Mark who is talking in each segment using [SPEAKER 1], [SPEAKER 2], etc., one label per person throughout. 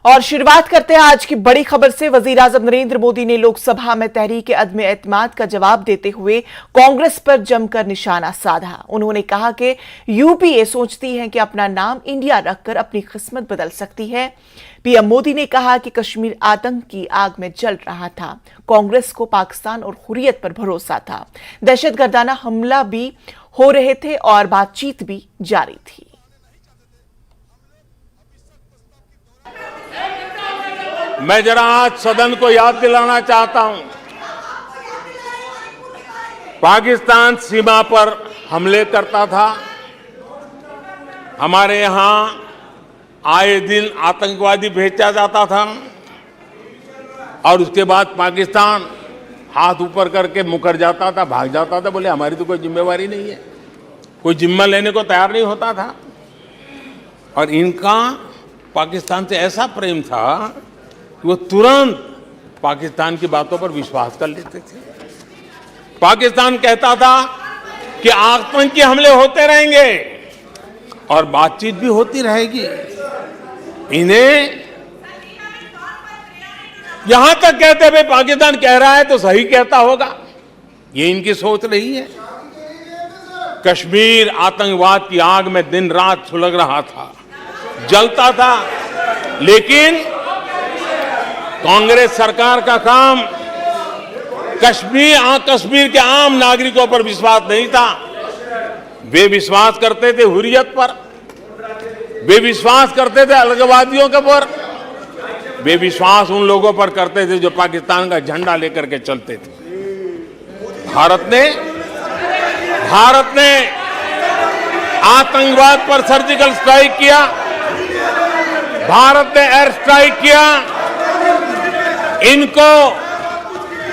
[SPEAKER 1] और शुरुआत करते हैं आज की बड़ी खबर से। वजीर-ए-आजम नरेंद्र मोदी ने लोकसभा में तहरीक अदम एतमाद का जवाब देते हुए कांग्रेस पर जमकर निशाना साधा। उन्होंने कहा कि यूपीए सोचती है कि अपना नाम इंडिया रखकर अपनी किस्मत बदल सकती है। पीएम मोदी ने कहा कि कश्मीर आतंक की आग में जल रहा था, कांग्रेस को पाकिस्तान और हुर्रियत पर भरोसा था। दहशतगर्दाना हमला भी हो रहे थे और बातचीत भी जारी थी।
[SPEAKER 2] मैं जरा आज सदन को याद दिलाना चाहता हूं, पाकिस्तान सीमा पर हमले करता था। हमारे यहां आए दिन आतंकवादी भेजा जाता था और उसके बाद पाकिस्तान हाथ ऊपर करके मुकर जाता था, भाग जाता था, बोले हमारी तो कोई जिम्मेवारी नहीं है, कोई जिम्मा लेने को तैयार नहीं होता था। और इनका पाकिस्तान से ऐसा प्रेम था कि वो तुरंत पाकिस्तान की बातों पर विश्वास कर लेते थे। पाकिस्तान कहता था कि आतंकी हमले होते रहेंगे और बातचीत भी होती रहेगी। इन्हें यहां तक कहते हुए पाकिस्तान कह रहा है तो सही कहता होगा, ये इनकी सोच रही है। कश्मीर आतंकवाद की आग में दिन रात सुलग रहा था, जलता था, लेकिन कांग्रेस सरकार का काम कश्मीर के आम नागरिकों पर विश्वास नहीं था। वे विश्वास करते थे हुर्रियत पर, वे विश्वास करते थे अलगाववादियों के पर, वे विश्वास उन लोगों पर करते थे जो पाकिस्तान का झंडा लेकर के चलते थे। भारत ने आतंकवाद पर सर्जिकल स्ट्राइक किया, भारत ने एयर स्ट्राइक किया। इनको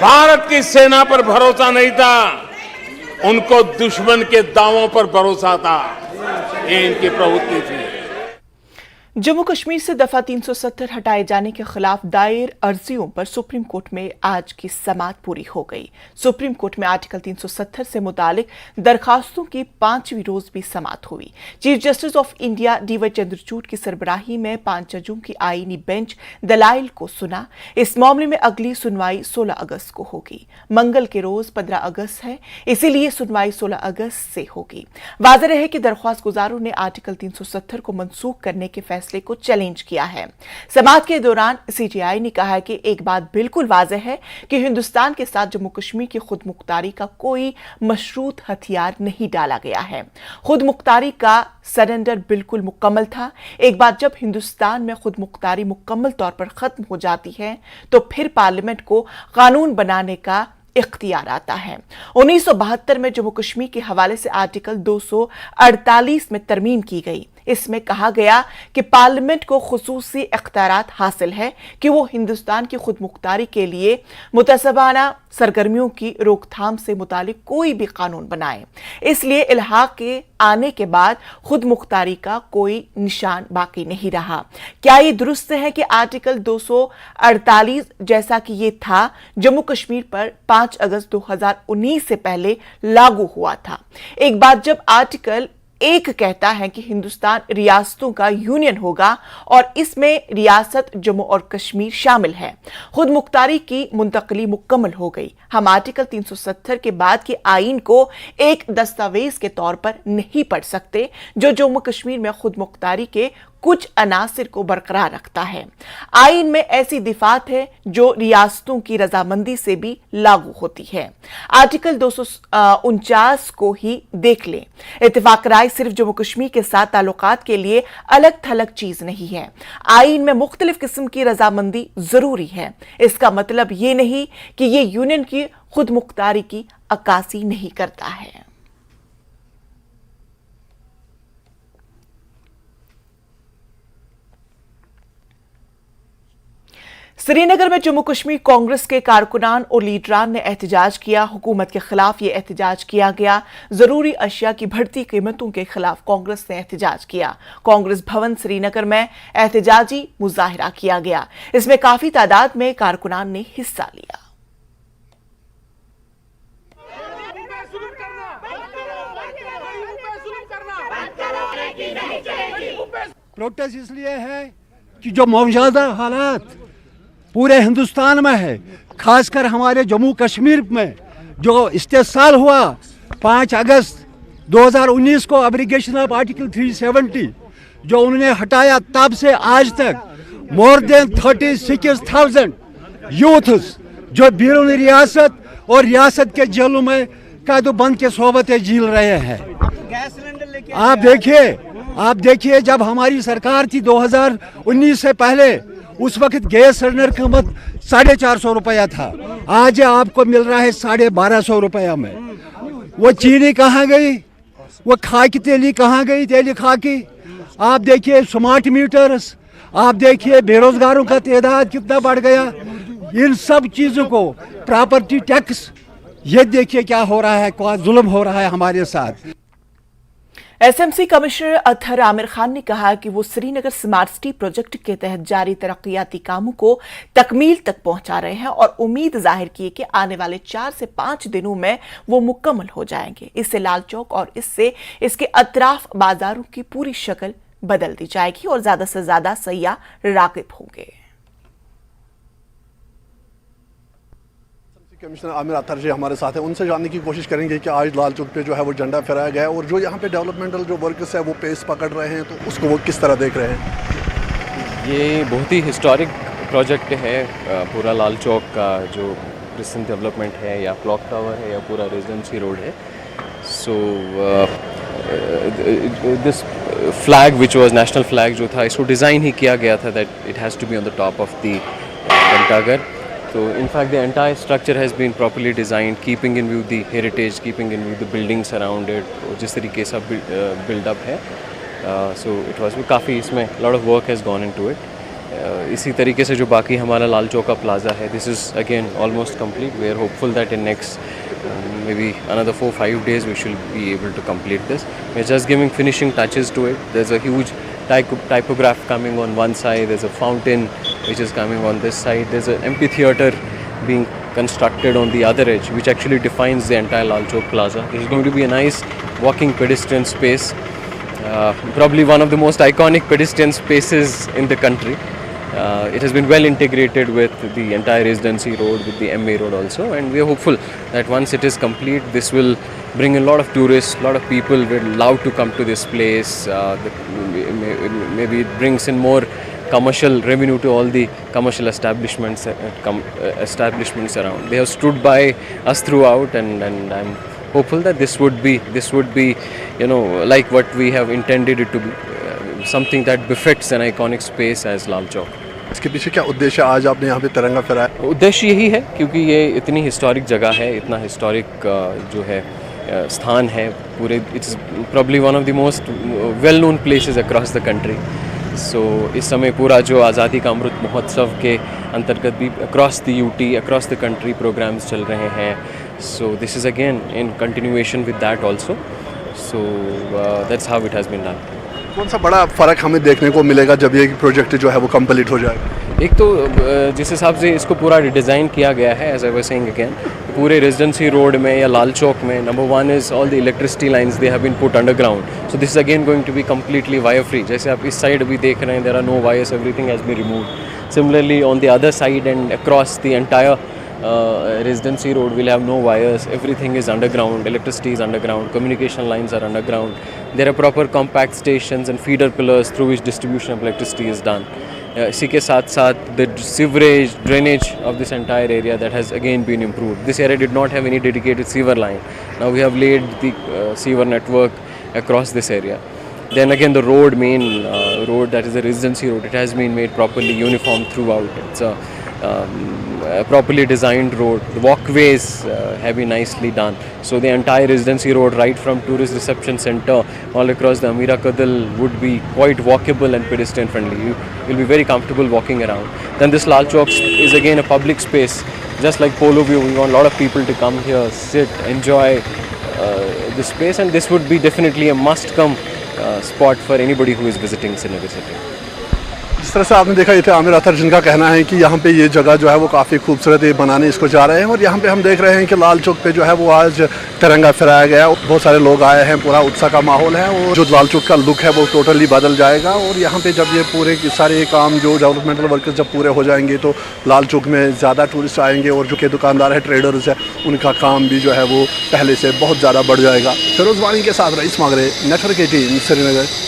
[SPEAKER 2] भारत की सेना पर भरोसा नहीं था, उनको दुश्मन के दावों पर भरोसा था। ये इनकी प्रवृत्ति थी।
[SPEAKER 1] जम्मू कश्मीर से दफा 370 हटाए जाने के खिलाफ दायर अर्जियों पर सुप्रीम कोर्ट में आज की समाअत पूरी हो गई। सुप्रीम कोर्ट में आर्टिकल 370 से मुतालिक दरखास्तों की 5वीं रोज भी समाअत हुई। Chief justice of India DY Chandrachud की सरबराही में 5 जजों की आईनी बेंच दलाइल को सुना। इस मामले में अगली सुनवाई 16 अगस्त को होगी। मंगल के रोज 15 अगस्त है, इसीलिए सुनवाई 16 अगस्त से होगी। वाज़ेह रहे कि दरख्वास्त गुजारों ने आर्टिकल 370 को मनसूख करने के फैसले को चैलेंज किया है। समाअत के दौरान सीजेआई ने कहा कि एक बात बिल्कुल वाज़ेह है कि हिंदुस्तान के साथ जम्मू कश्मीर की खुद मुख्तारी का कोई मशरूत हथियार नहीं डाला गया है। खुद मुख्तारी का सरेंडर बिल्कुल मुकम्मल था। एक बार जब हिंदुस्तान में खुद मुख्तारी मुकम्मल तौर पर खत्म हो जाती है तो फिर पार्लियामेंट को कानून बनाने का इख्तियार आता है। 1972 में जम्मू कश्मीर के हवाले से आर्टिकल 248 में तरमीम की गई। इसमें कहा गया कि पार्लियामेंट को खुसूसी इख्तियारात हासिल है कि वो हिंदुस्तान की खुद मुख्तारी के लिए मुतसबाना सरगर्मियों की रोकथाम से मुतालिक कोई भी कानून बनाए। इसलिए इल्हाक के आने के बाद खुद मुख्तारी का कोई निशान बाकी नहीं रहा। क्या ये दुरुस्त है कि आर्टिकल 248 जैसा कि ये था जम्मू कश्मीर पर 5 अगस्त 2019 से पहले लागू हुआ था? एक बात जब आर्टिकल 1 कहता है कि हिंदुस्तान रियासतों का यूनियन होगा और इसमें रियासत जम्मू और कश्मीर शामिल है, खुद मुख्तारी की मुंतकली मुकम्मल हो गई। हम आर्टिकल 370 के बाद के आईन को एक दस्तावेज के तौर पर नहीं पढ़ सकते जो जम्मू कश्मीर में खुद मुख्तारी के कुछ अनासिर को बरकरार रखता है। आईन में ऐसी दिफात है जो रियासतों की रजामंदी से भी लागू होती है। आर्टिकल 249 को ही देख लें। इत्तेफाक राय सिर्फ जम्मू कश्मीर के साथ ताल्लुकात के लिए अलग थलग चीज नहीं है। आईन में मुख्तलिफ किस्म की रजामंदी जरूरी है। इसका मतलब ये नहीं कि ये यूनियन की खुद मुख्तारी की अक्कासी नहीं करता है। श्रीनगर में जम्मू कश्मीर कांग्रेस के कारकुनान और लीडरान ने एहतजाज किया। हुकूमत के खिलाफ यह एहतजाज किया गया। जरूरी अशिया की बढ़ती कीमतों के खिलाफ कांग्रेस ने एहतजाज किया। कांग्रेस भवन श्रीनगर में एहतजाजी मुजाहिरा किया गया। इसमें काफी तादाद में कारकुनान ने हिस्सा लिया।
[SPEAKER 3] प्रोटेस्ट इसलिए है कि जो मौजूदा हालात पूरे हिंदुस्तान में है, खासकर हमारे जम्मू कश्मीर में जो इस्तेसाल हुआ 5 अगस्त 2019 को एब्रिगेशन ऑफ आर्टिकल 370 जो उन्होंने हटाया, तब से आज तक मोर देन 36,000 यूथ्स जो बैरून रियासत और रियासत के जेलों में कैदोबंद के सोबतें झील रहे हैं। आप देखिए जब हमारी सरकार थी 2019 से पहले, उस वक्त गैस सिलेंडर की कीमत 450 रुपया था, आज आपको मिल रहा है 1250 रुपया में। वो चीनी कहाँ गई, वो खाकी तेली कहाँ गई, तेली खाकी। आप देखिए स्मार्ट मीटर्स, आप देखिए बेरोजगारों का तादाद कितना बढ़ गया। इन सब चीज़ों को, प्रॉपर्टी टैक्स, ये देखिए क्या हो रहा है, क्या जुल्म हो रहा है हमारे साथ।
[SPEAKER 1] एसएमसी कमिश्नर अतहर आमिर खान ने कहा कि वो श्रीनगर स्मार्ट सिटी प्रोजेक्ट के तहत जारी तरक्याती कामों को तकमील तक पहुंचा रहे हैं और उम्मीद जाहिर की कि आने वाले 4 से 5 दिनों में वो मुकम्मल हो जाएंगे। इससे लाल चौक और इससे इसके अतराफ बाजारों की पूरी शक्ल बदल दी जाएगी और ज्यादा से ज्यादा सयाह राग़िब होंगे।
[SPEAKER 4] कमिश्नर आमिर अतहर जी हमारे साथ हैं, उनसे जानने की कोशिश करेंगे कि आज लाल चौक पे जो है वो झंडा फहराया गया है और जो यहाँ पे डेवलपमेंटल जो वर्कर्स है वो पेस पकड़ रहे हैं, तो उसको वो किस तरह देख रहे हैं?
[SPEAKER 5] ये बहुत ही हिस्टोरिक प्रोजेक्ट है। पूरा लाल चौक का जो रिसेंट डेवलपमेंट है, या क्लॉक टावर है, या पूरा रेजिडेंसी रोड है। So this flag which was national flag जो था, इसको डिज़ाइन ही किया गया था that it has to be on the top of the Ghantaghar. So in fact the entire structure has been properly designed, keeping in view the heritage, keeping in view the buildings around it, जिस तरीके से build up है। So it was काफ़ी इसमें lot of work has gone into it। इसी तरीके से जो बाकी हमारा लाल चौक का प्लाजा है, this is again almost complete। We are hopeful that in next maybe another 4-5 days we should be able to complete this। We are just giving finishing touches to it। There's a huge typograph coming on one side, there's a fountain which is coming on this side, there's an amphitheater being constructed on the other edge which actually defines the entire Lal Chowk Plaza. This is going to be a nice walking pedestrian space, probably one of the most iconic pedestrian spaces in the country. It has been well integrated with the entire Residency Road, with the MA Road also, and we are hopeful that once it is complete, this will bring a lot of tourists, a lot of people will love to come to this place. Maybe it brings in more commercial revenue to all the commercial establishments around. They have stood by us throughout, and I'm hopeful that this would be like what we have intended it to be, something that befits an iconic space as Lal Chowk.
[SPEAKER 4] इसके पीछे क्या उद्देश्य आज आपने यहाँ पे तिरंगा फहराया?
[SPEAKER 5] उद्देश्य यही है क्योंकि ये इतनी हिस्टोरिक जगह है, इतना हिस्टोरिक जो है स्थान है पूरे, it's probably one of the most well known places across the country. So इस समय पूरा जो आज़ादी का अमृत महोत्सव के अंतर्गत भी across the UT, across the country programmes चल रहे हैं। So this is again in continuation with that also. So that's how it has been done.
[SPEAKER 4] कौन सा बड़ा फ़र्क हमें देखने को मिलेगा जब ये प्रोजेक्ट जो है वो कंप्लीट हो जाएगा?
[SPEAKER 5] एक तो जिस हिसाब से इसको पूरा रिडिज़ाइन किया गया है, as I was saying again, पूरे रेजिडेंसी रोड में या लाल चौक में, number 1 is all the electricity lines they have been put underground. So this is again going to be completely wire free. जैसे आप इस साइड अभी देख रहे हैं, there are no wires, everything has been removed. Similarly on the other side and across the entire Residency Road will have no wires, everything is underground, electricity is underground, communication lines are underground. There are proper compact stations and feeder pillars through which distribution of electricity is done. इसी के साथ साथ the sewerage, drainage of this entire area that has again been improved. This area did not have any dedicated sewer line. Now we have laid the sewer network across this area. Then again the road, main road, that is the Residency Road, it has been made properly uniform throughout. It's a properly designed road. The walkways have been nicely done. So the entire Residency Road, right from tourist reception center all across the Amira Kadal, would be quite walkable and pedestrian friendly. You will be very comfortable walking around. Then this Lal Chowk is again a public space, just like Polo View. We want a lot of people to come here, sit, enjoy this space, and this would be definitely a must-come spot for anybody who is visiting Srinagar city.
[SPEAKER 4] जिस तरह से आपने देखा, ये थे आमिर अतर, जिनका कहना है कि यहाँ पे ये जगह जो है वो काफ़ी खूबसूरत है, बनाने इसको जा रहे हैं। और यहाँ पे हम देख रहे हैं कि लाल चौक पे जो है वो आज तिरंगा फहराया गया, बहुत सारे लोग आए हैं, पूरा उत्साह का माहौल है। और जो लाल चौक का लुक है वो टोटली बदल जाएगा। और यहाँ पे जब ये पूरे सारे काम जो डेवलपमेंटल वर्कर्स जब पूरे हो जाएंगे तो लाल चौक में ज़्यादा टूरिस्ट आएंगे और जो कि दुकानदार है, ट्रेडर्स है, उनका काम भी जो है वो पहले से बहुत ज़्यादा बढ़ जाएगा। फिरोज वानी के साथ रईस मागरे, नेटवर्क 18 श्रीनगर।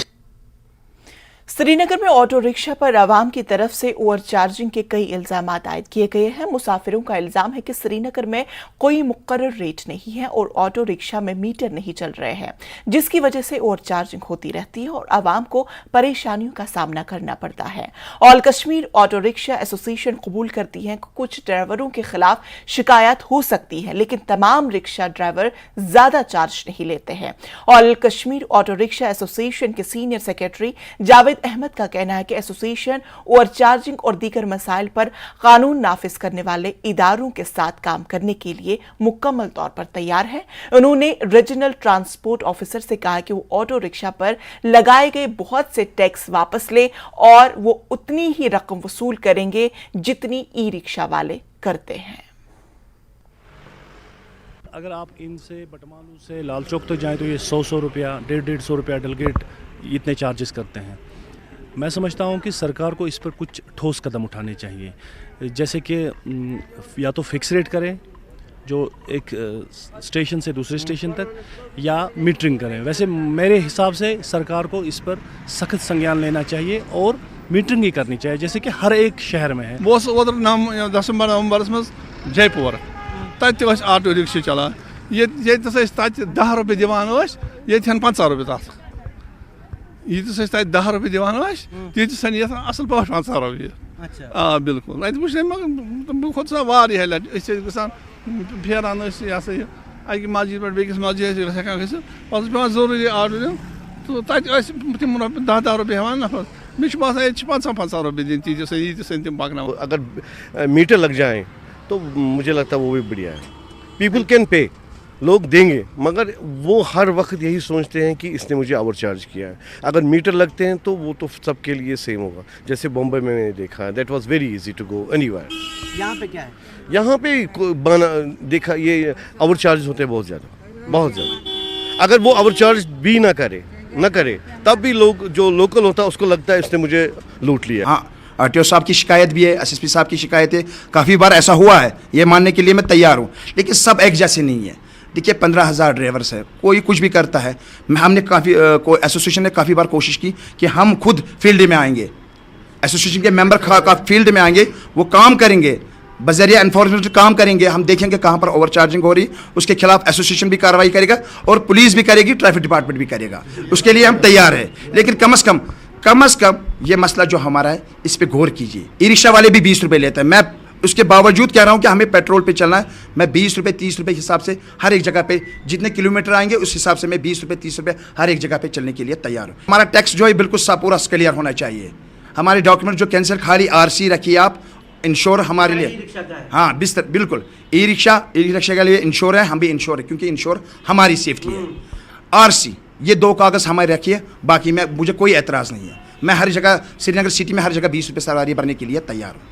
[SPEAKER 1] श्रीनगर में ऑटो रिक्शा पर आवाम की तरफ से ओवरचार्जिंग के कई इल्जाम आयद किए गए हैं। मुसाफिरों का इल्जाम है कि श्रीनगर में कोई मुकर्रर रेट नहीं है और ऑटो रिक्शा में मीटर नहीं चल रहे हैं, जिसकी वजह से ओवरचार्जिंग होती रहती है और आवाम को परेशानियों का सामना करना पड़ता है। All Kashmir auto rickshaw association कबूल करती है कि कुछ ड्राइवरों के खिलाफ शिकायत हो सकती है, लेकिन तमाम रिक्शा ड्राइवर ज्यादा चार्ज नहीं लेते हैं। All Kashmir auto rickshaw association के सीनियर सेक्रेटरी जावेद अहमद का कहना है कि एसोसिएशन ओवरचार्जिंग और दीगर मसाइल पर कानून नाफिज करने वाले इदारों के साथ काम करने के लिए मुकम्मल तौर पर तैयार है। उन्होंने रीजनल ट्रांसपोर्ट ऑफिसर से कहा कि वो ऑटो रिक्शा पर लगाए गए बहुत से टैक्स वापस ले और वो उतनी ही रकम वसूल करेंगे जितनी ई रिक्शा वाले करते हैं।
[SPEAKER 6] अगर आप इनसे बटमालू से लाल चौक तक जाएं तो ये 100 रुपया, 150 रुपया डेलगेट इतने चार्जेस करते हैं। मैं समझता हूँ कि सरकार को इस पर कुछ ठोस कदम उठाने चाहिए, जैसे कि या तो फिक्स रेट करें जो एक स्टेशन से दूसरे स्टेशन तक, या मीटरिंग करें। वैसे मेरे हिसाब से सरकार को इस पर सख्त संज्ञान लेना चाहिए और मीटरिंग ही करनी चाहिए, जैसे कि हर एक शहर में है।
[SPEAKER 7] वो दिसंबर नवंबर मज जयपुर तत ऑटो रिक्शा चलान, ये 10 रुपये दिवान, ये 50 रुपये तथ, ये 10 रुपये दिवान, ये असल पे 50 रुपये। आ बिल्कुल अत वो खुद सा वारिया लट फेरान यह अकि मस्जिद पे बेकिस मस्जिद हेकान गसित पे जरूरी ऑटो दिन तो तम 10 रुपये हेवान नफर। मे बसान ये 50 रुपये दिन तीस तम पकना।
[SPEAKER 8] अगर मीटर लग जाए तो मुझे लगता है वो भी बढ़िया है। पीपल कैन पे, लोग देंगे, मगर वो हर वक्त यही सोचते हैं कि इसने मुझे ओवर चार्ज किया है। अगर मीटर लगते हैं तो वो तो सबके लिए सेम होगा। जैसे बॉम्बे में मैंने देखा है, that was very easy to go anywhere.
[SPEAKER 9] यहाँ पे क्या है?
[SPEAKER 8] यहाँ पे देखा ये ओवर चार्ज होते हैं बहुत ज़्यादा। अगर वो ओवर चार्ज भी ना करे तब भी लोग जो लोकल होता है उसको लगता है इसने मुझे लूट लिया।
[SPEAKER 9] हाँ, आरटीओ साहब की शिकायत भी है, एसएसपी साहब की शिकायत है, काफ़ी बार ऐसा हुआ है, ये मानने के लिए मैं तैयार हूँ, लेकिन सब एक जैसे नहीं है। देखिए 15,000 ड्राइवर्स है, कोई कुछ भी करता है। हमने एसोसिएशन ने काफ़ी बार कोशिश की कि हम खुद फील्ड में आएंगे, एसोसिएशन के मेंबर फील्ड में आएंगे, वो काम करेंगे, बजरिया इन्फॉर्मेशन काम करेंगे, हम देखेंगे कहाँ पर ओवर चार्जिंग हो रही, उसके खिलाफ एसोसिएशन भी कार्रवाई करेगा और पुलिस भी करेगी, ट्रैफिक डिपार्टमेंट भी करेगा, उसके लिए हम तैयार हैं। लेकिन कम अज़ कम ये मसला जो हमारा है इस पर गौर कीजिए। ई रिक्शा वाले भी 20 रुपये लेते हैं, मैं उसके बावजूद कह रहा हूँ कि हमें पेट्रोल पे चलना है, मैं 20 रुपये 30 रुपये हिसाब से हर एक जगह पे जितने किलोमीटर आएंगे उस हिसाब से मैं 20 रुपये 30 रुपये हर एक जगह पे चलने के लिए तैयार हूँ। हमारा टैक्स जो है बिल्कुल पूरा क्लियर होना चाहिए। हमारे डॉक्यूमेंट जो कैंसिल, खाली आरसी रखिए आप, इंश्योर हमारे लिए, हाँ बिल्कुल ई रिक्शा के लिए इंश्योर है, हम भी इंश्योर है क्योंकि इंश्योर हमारी सेफ्टी है। आरसी ये 2 कागज़ हमारे रखिए, बाकी मुझे कोई एतराज़ नहीं है। मैं हर जगह श्रीनगर सिटी में हर जगह 20 रुपये सवारी भरने के लिए तैयार हूँ।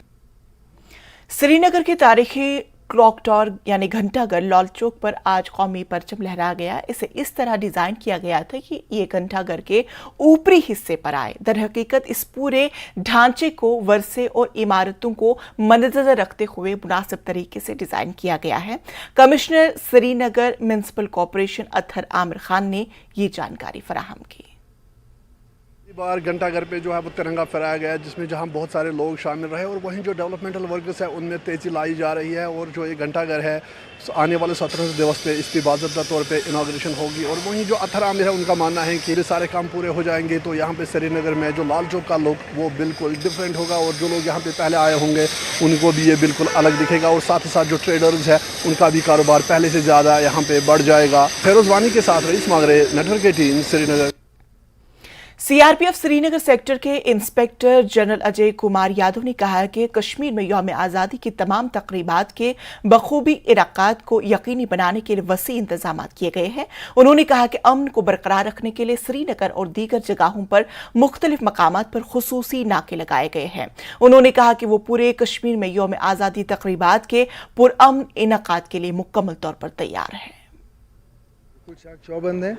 [SPEAKER 1] श्रीनगर के तारीखी क्लॉक टावर यानी घंटाघर लाल चौक पर आज कौमी परचम लहराया गया। इसे इस तरह डिजाइन किया गया था कि ये घंटाघर के ऊपरी हिस्से पर आए। दरहकीकत इस पूरे ढांचे को वर्षे और इमारतों को मद्देनजर रखते हुए मुनासिब तरीके से डिजाइन किया गया है। Commissioner Srinagar municipal corporation Athar Aamir Khan ने ये जानकारी फराहम की।
[SPEAKER 4] बार घंटाघर पे जो है वो तिरंगा फहराया गया, जिसमें जहां बहुत सारे लोग शामिल रहे और वहीं जो डेवलपमेंटल वर्कर्स है उनमें तेज़ी लाई जा रही है। और जो ये घंटाघर है आने वाले 17 दिवस पे इसकी बाज़ाब्ता तौर पे इनाग्रेशन होगी। और वहीं जो अतहर आमिर है उनका मानना है कि ये सारे काम पूरे हो जाएंगे तो यहाँ पे श्रीनगर में जो लाल चौक का लुक वो बिल्कुल डिफरेंट होगा और जो लोग यहाँ पे पहले आए होंगे उनको भी ये बिल्कुल अलग दिखेगा। और साथ ही साथ जो ट्रेडर्स है उनका भी कारोबार पहले से ज़्यादा यहाँ पे बढ़ जाएगा। फिरोज वानी के साथ Raees Magray, network 18 Srinagar.
[SPEAKER 1] CRPF Srinagar sector के इंस्पेक्टर जनरल अजय कुमार यादव ने कहा कि कश्मीर में यौम आज़ादी की तमाम तकरीबात के बखूबी इनाकात को यकीनी बनाने के लिए वसी इंतजाम किए गए हैं। उन्होंने कहा कि अमन को बरकरार रखने के लिए श्रीनगर और दीगर जगहों पर मुख्तलिफ मकामात पर खुसूसी नाके लगाए गए हैं। उन्होंने कहा कि वो पूरे कश्मीर में यौम आज़ादी तकरीबात के पुरअमन इनाकात के लिए मुकम्मल तौर पर तैयार है।
[SPEAKER 10] कुछ चौबंद है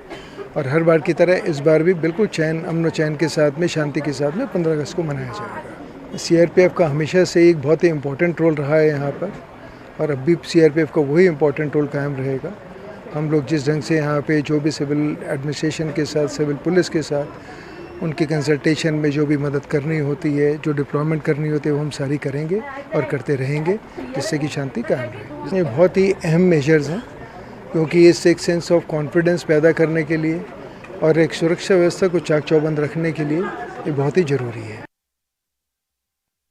[SPEAKER 10] और हर बार की तरह इस बार भी बिल्कुल चैन, अमन और चैन के साथ में, शांति के साथ में 15 अगस्त को मनाया जाएगा। सीआरपीएफ का हमेशा से एक बहुत ही इम्पोर्टेंट रोल रहा है यहाँ पर, और अब भी सीआरपीएफ का वही इम्पोर्टेंट रोल कायम रहेगा। हम लोग जिस ढंग से यहाँ पे जो भी सिविल एडमिनिस्ट्रेशन के साथ, सिविल पुलिस के साथ उनकी कंसल्टेशन में जो भी मदद करनी होती है, जो डिप्लॉयमेंट करनी होती है, वो हम सारी करेंगे और करते रहेंगे, जिससे कि शांति कायम रहे। ये बहुत ही अहम मेजर्स हैं, क्योंकि इससे एक सेंस ऑफ कॉन्फिडेंस पैदा करने के लिए और एक सुरक्षा व्यवस्था को चाक चौबंद रखने के लिए ये बहुत ही ज़रूरी है।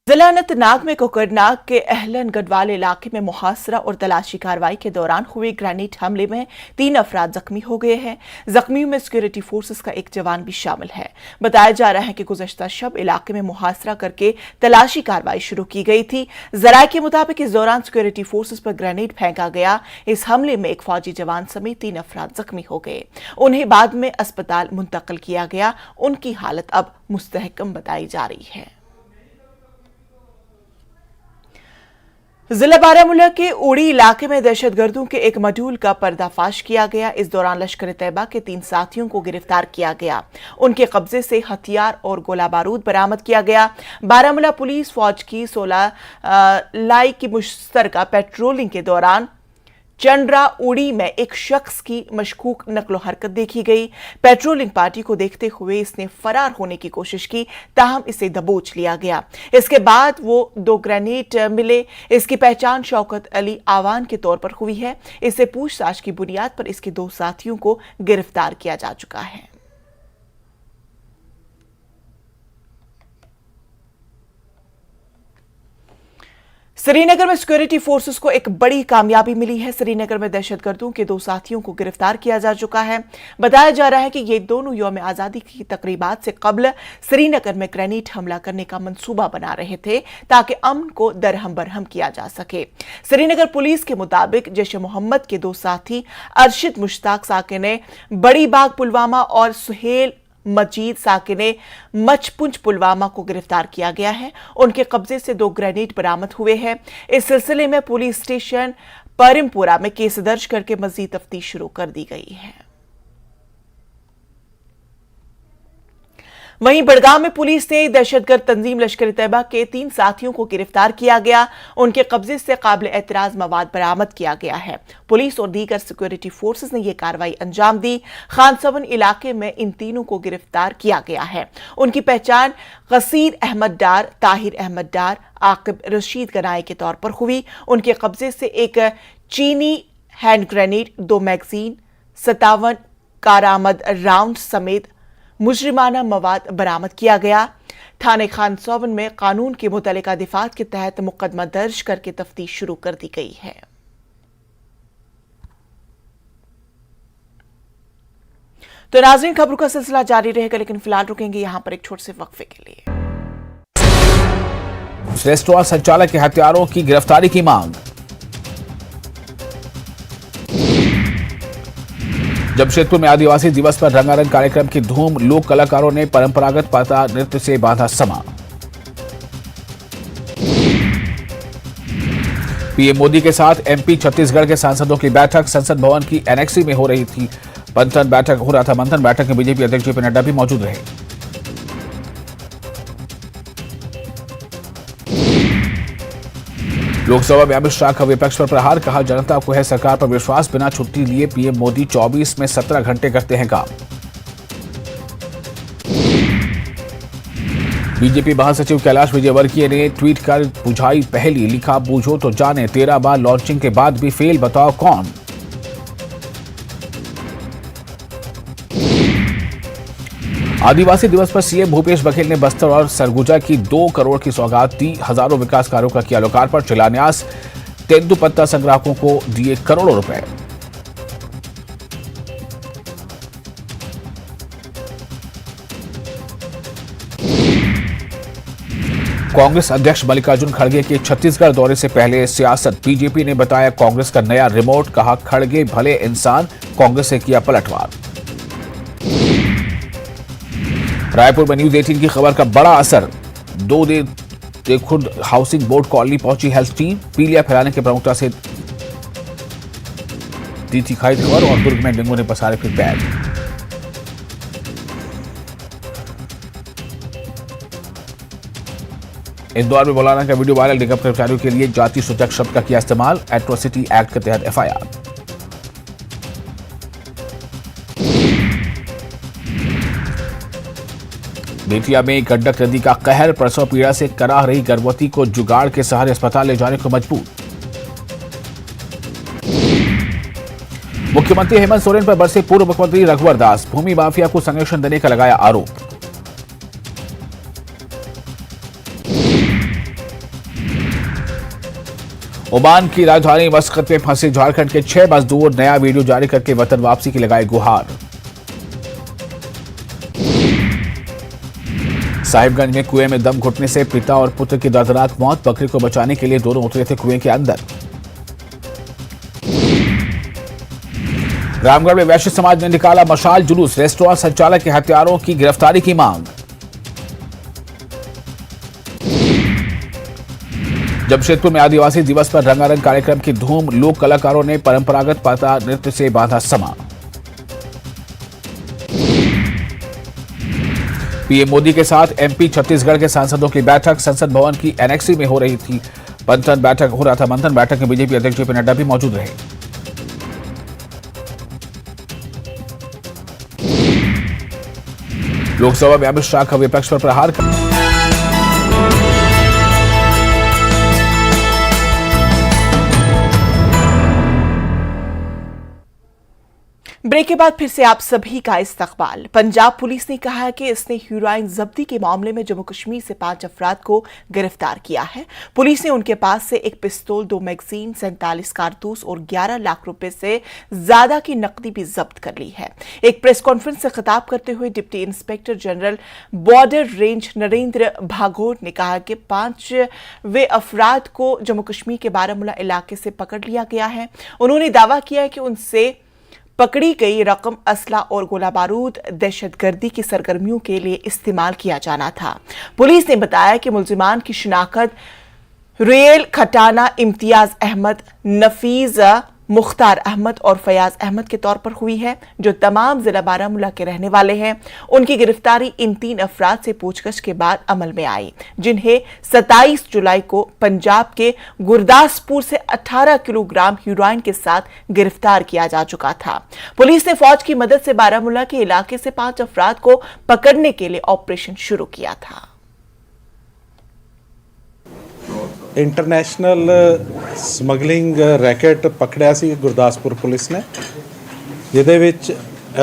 [SPEAKER 1] जिला अनंतनाग में कोकरनाग के अहलन गढ़वाल इलाके में मुहासरा और तलाशी कार्रवाई के दौरान हुए ग्रेनेड हमले में 3 अफराद जख्मी हो गए हैं। जख्मियों में सिक्योरिटी फोर्सेस का एक जवान भी शामिल है। बताया जा रहा है कि गुज़श्ता शब इलाके में मुहासरा करके तलाशी कार्रवाई शुरू की गई थी। जराये के मुताबिक इस दौरान सिक्योरिटी फोर्सेस पर ग्रेनेड फेंका गया। इस हमले में एक फौजी जवान समेत 3 अफराद जख्मी हो गए। उन्हें बाद में अस्पताल मुंतकिल किया गया। उनकी हालत अब मुस्तहकम बताई जा रही है। जिला बारामूला के उड़ी इलाके में दहशतगर्दों के एक मॉड्यूल का पर्दाफाश किया गया। इस दौरान लश्कर तैयबा के 3 साथियों को गिरफ्तार किया गया। उनके कब्जे से हथियार और गोला बारूद बरामद किया गया। बारामूला पुलिस फौज की 16 लाई की मुश्तरका पेट्रोलिंग के दौरान चंड्रा उड़ी में एक शख्स की मशकूक नकलो हरकत देखी गई। पेट्रोलिंग पार्टी को देखते हुए इसने फरार होने की कोशिश की, ताहम इसे दबोच लिया गया। इसके बाद वो 2 ग्रेनेड मिले। इसकी पहचान शौकत अली आवान के तौर पर हुई है। इससे पूछताछ की बुनियाद पर इसके 2 साथियों को गिरफ्तार किया जा चुका है। श्रीनगर में सिक्योरिटी फोर्सेस को एक बड़ी कामयाबी मिली है। श्रीनगर में दहशतगर्दों के 2 साथियों को गिरफ्तार किया जा चुका है। बताया जा रहा है कि ये दोनों यौम आज़ादी की तकरीबात से कबल श्रीनगर में ग्रेनेड हमला करने का मंसूबा बना रहे थे, ताकि अमन को दरहम बरहम किया जा सके। श्रीनगर पुलिस के मुताबिक जैश ए मोहम्मद के 2 साथी अरशद मुश्ताक साकिने बड़ी बाग पुलवामा और सुहेल मजीद साकिने मचपुंज पुलवामा को गिरफ्तार किया गया है। उनके कब्जे से 2 ग्रेनेड बरामद हुए हैं। इस सिलसिले में पुलिस स्टेशन परिमपुरा में केस दर्ज करके मजीद तफ्तीश शुरू कर दी गई है। वहीं बड़गाम में पुलिस ने दहशतगर्द तंजीम लश्कर तैयबा के 3 साथियों को गिरफ्तार किया गया। उनके कब्जे से काबिल एतराज मवाद बरामद किया गया है। पुलिस और दीगर सिक्योरिटी फोर्सेस ने यह कार्रवाई अंजाम दी। खानसवन इलाके में इन तीनों को गिरफ्तार किया गया है। उनकी पहचान गसीर अहमद डार, ताहिर अहमद डार, आकिब रशीद गनाई के तौर पर हुई। उनके कब्जे से एक चीनी हैंड ग्रेनेड, 2 मैगजीन, 57 कारआमद राउंड समेत मुजरिमाना मवाद बरामद किया गया। थाने खानसौवन में कानून के मुतल्लिका दिफात के तहत मुकदमा दर्ज करके तफ्तीश शुरू कर दी गई है। तो नाज़रीन, खबरों का सिलसिला जारी रहेगा, लेकिन फिलहाल रुकेंगे यहां पर एक छोटे से वक्फे के लिए।
[SPEAKER 11] रेस्टोरेंट संचालक के हत्यारों की गिरफ्तारी की मांग। जमशेदपुर में आदिवासी दिवस पर रंगारंग कार्यक्रम की धूम। लोक कलाकारों ने परंपरागत पाता नृत्य से बांधा समा। पीएम मोदी के साथ एमपी छत्तीसगढ़ के सांसदों की बैठक। संसद भवन की एनेक्सी में हो रही थी मंथन बैठक में बीजेपी अध्यक्ष जेपी नड्डा भी मौजूद रहे। लोकसभा में अमित शाह का विपक्ष पर प्रहार। कहा, जनता को है सरकार पर विश्वास, बिना छुट्टी लिए पीएम मोदी 24 में 17 घंटे करते हैं काम। बीजेपी महासचिव कैलाश विजयवर्गीय ने ट्वीट कर बुझाई पहली। लिखा, बूझो तो जाने, 13 बार लॉन्चिंग के बाद भी फेल, बताओ कौन। आदिवासी दिवस पर सीएम भूपेश बघेल ने बस्तर और सरगुजा की 2 करोड़ की सौगात दी। हजारों विकास कार्यों का किया लोकार्पण। शिलान्यास। तेंदुपत्ता संग्राहकों को दिए करोड़ों रुपए। कांग्रेस अध्यक्ष मल्लिकार्जुन खड़गे के छत्तीसगढ़ दौरे से पहले सियासत। बीजेपी ने बताया कांग्रेस का नया रिमोट, कहा खड़गे भले इंसान, कांग्रेस ने किया पलटवार। रायपुर में न्यूज 18 की खबर का बड़ा असर। 2 दिन खुद हाउसिंग बोर्ड कॉलोनी पहुंची हेल्थ टीम, पीलिया फैलाने की प्रमुखता से दी थी खाई खबर, और दुर्ग में डेंगू ने पसारे फिर पैर। इंदौर में मौलाना का वीडियो वायरल, निगम कर्मचारियों के लिए जाति सूचक शब्द का किया इस्तेमाल, एट्रोसिटी एक्ट के तहत एफआईआर। बेतिया में गंडक नदी का कहर, प्रसव पीड़ा से कराह रही गर्भवती को जुगाड़ के सहारे अस्पताल ले जाने को मजबूर। मुख्यमंत्री हेमंत सोरेन पर बरसे पूर्व मुख्यमंत्री रघुवर दास, भूमि माफिया को संरक्षण देने का लगाया आरोप। ओमान की राजधानी मस्कत में फंसे झारखंड के 6 मजदूर, नया वीडियो जारी करके वतन वापसी की लगाए गुहार। साहिबगंज में कुएं में दम घुटने से पिता और पुत्र की दर्दनाक मौत, बकरी को बचाने के लिए दोनों उतरे थे कुएं के अंदर। रामगढ़ में वैश्य समाज ने निकाला मशाल जुलूस, रेस्टोरेंट संचालक के हत्यारों की गिरफ्तारी की मांग। जमशेदपुर में आदिवासी दिवस पर रंगारंग कार्यक्रम की धूम, लोक कलाकारों ने परंपरागत पाता नृत्य से बांधा समा। पीएम मोदी के साथ एमपी छत्तीसगढ़ के सांसदों की बैठक, संसद भवन की एनेक्सी में हो रही थी मंथन बैठक में बीजेपी अध्यक्ष जेपी नड्डा भी मौजूद रहे। लोकसभा में अमित शाह का विपक्ष पर प्रहार।
[SPEAKER 1] ब्रेक के बाद फिर से आप सभी का इस्तकबाल। पंजाब पुलिस ने कहा है कि इसने हेरोइन जब्ती के मामले में जम्मू कश्मीर से 5 अफराद को गिरफ्तार किया है। पुलिस ने उनके पास से एक पिस्तौल, 2 मैगजीन, 47 कारतूस और 11 लाख रुपए से ज्यादा की नकदी भी जब्त कर ली है। एक प्रेस कॉन्फ्रेंस से खिताब करते हुए deputy inspector general border range Narendra Bhagot ने कहा कि 5वें अफराद को जम्मू कश्मीर के बारामूला इलाके से पकड़ लिया गया है। उन्होंने दावा किया है कि उनसे पकड़ी गई रकम असला और गोला बारूद दहशतगर्दी की सरगर्मियों के लिए इस्तेमाल किया जाना था। पुलिस ने बताया कि मुल्जिमान की शिनाख्त रेल खटाना, इम्तियाज अहमद, नफीज मुख्तार अहमद और फयाज अहमद के तौर पर हुई है, जो तमाम जिला बारामूला के रहने वाले हैं। उनकी गिरफ्तारी इन 3 अफराद से पूछताछ के बाद अमल में आई, जिन्हें 27 जुलाई को पंजाब के गुरदासपुर से 18 किलोग्राम हेरोइन के साथ गिरफ्तार किया जा चुका था। पुलिस ने फौज की मदद से बारामूला के इलाके से 5 अफराद को पकड़ने के लिए ऑपरेशन शुरू किया था।
[SPEAKER 12] इंटरनेशनल ਸਮਗਲਿੰਗ ਰੈਕਟ ਪਕੜਿਆ ਸੀ ਗੁਰਦਾਸਪੁਰ ਪੁਲਿਸ ਨੇ, ਜਿਹਦੇ ਵਿੱਚ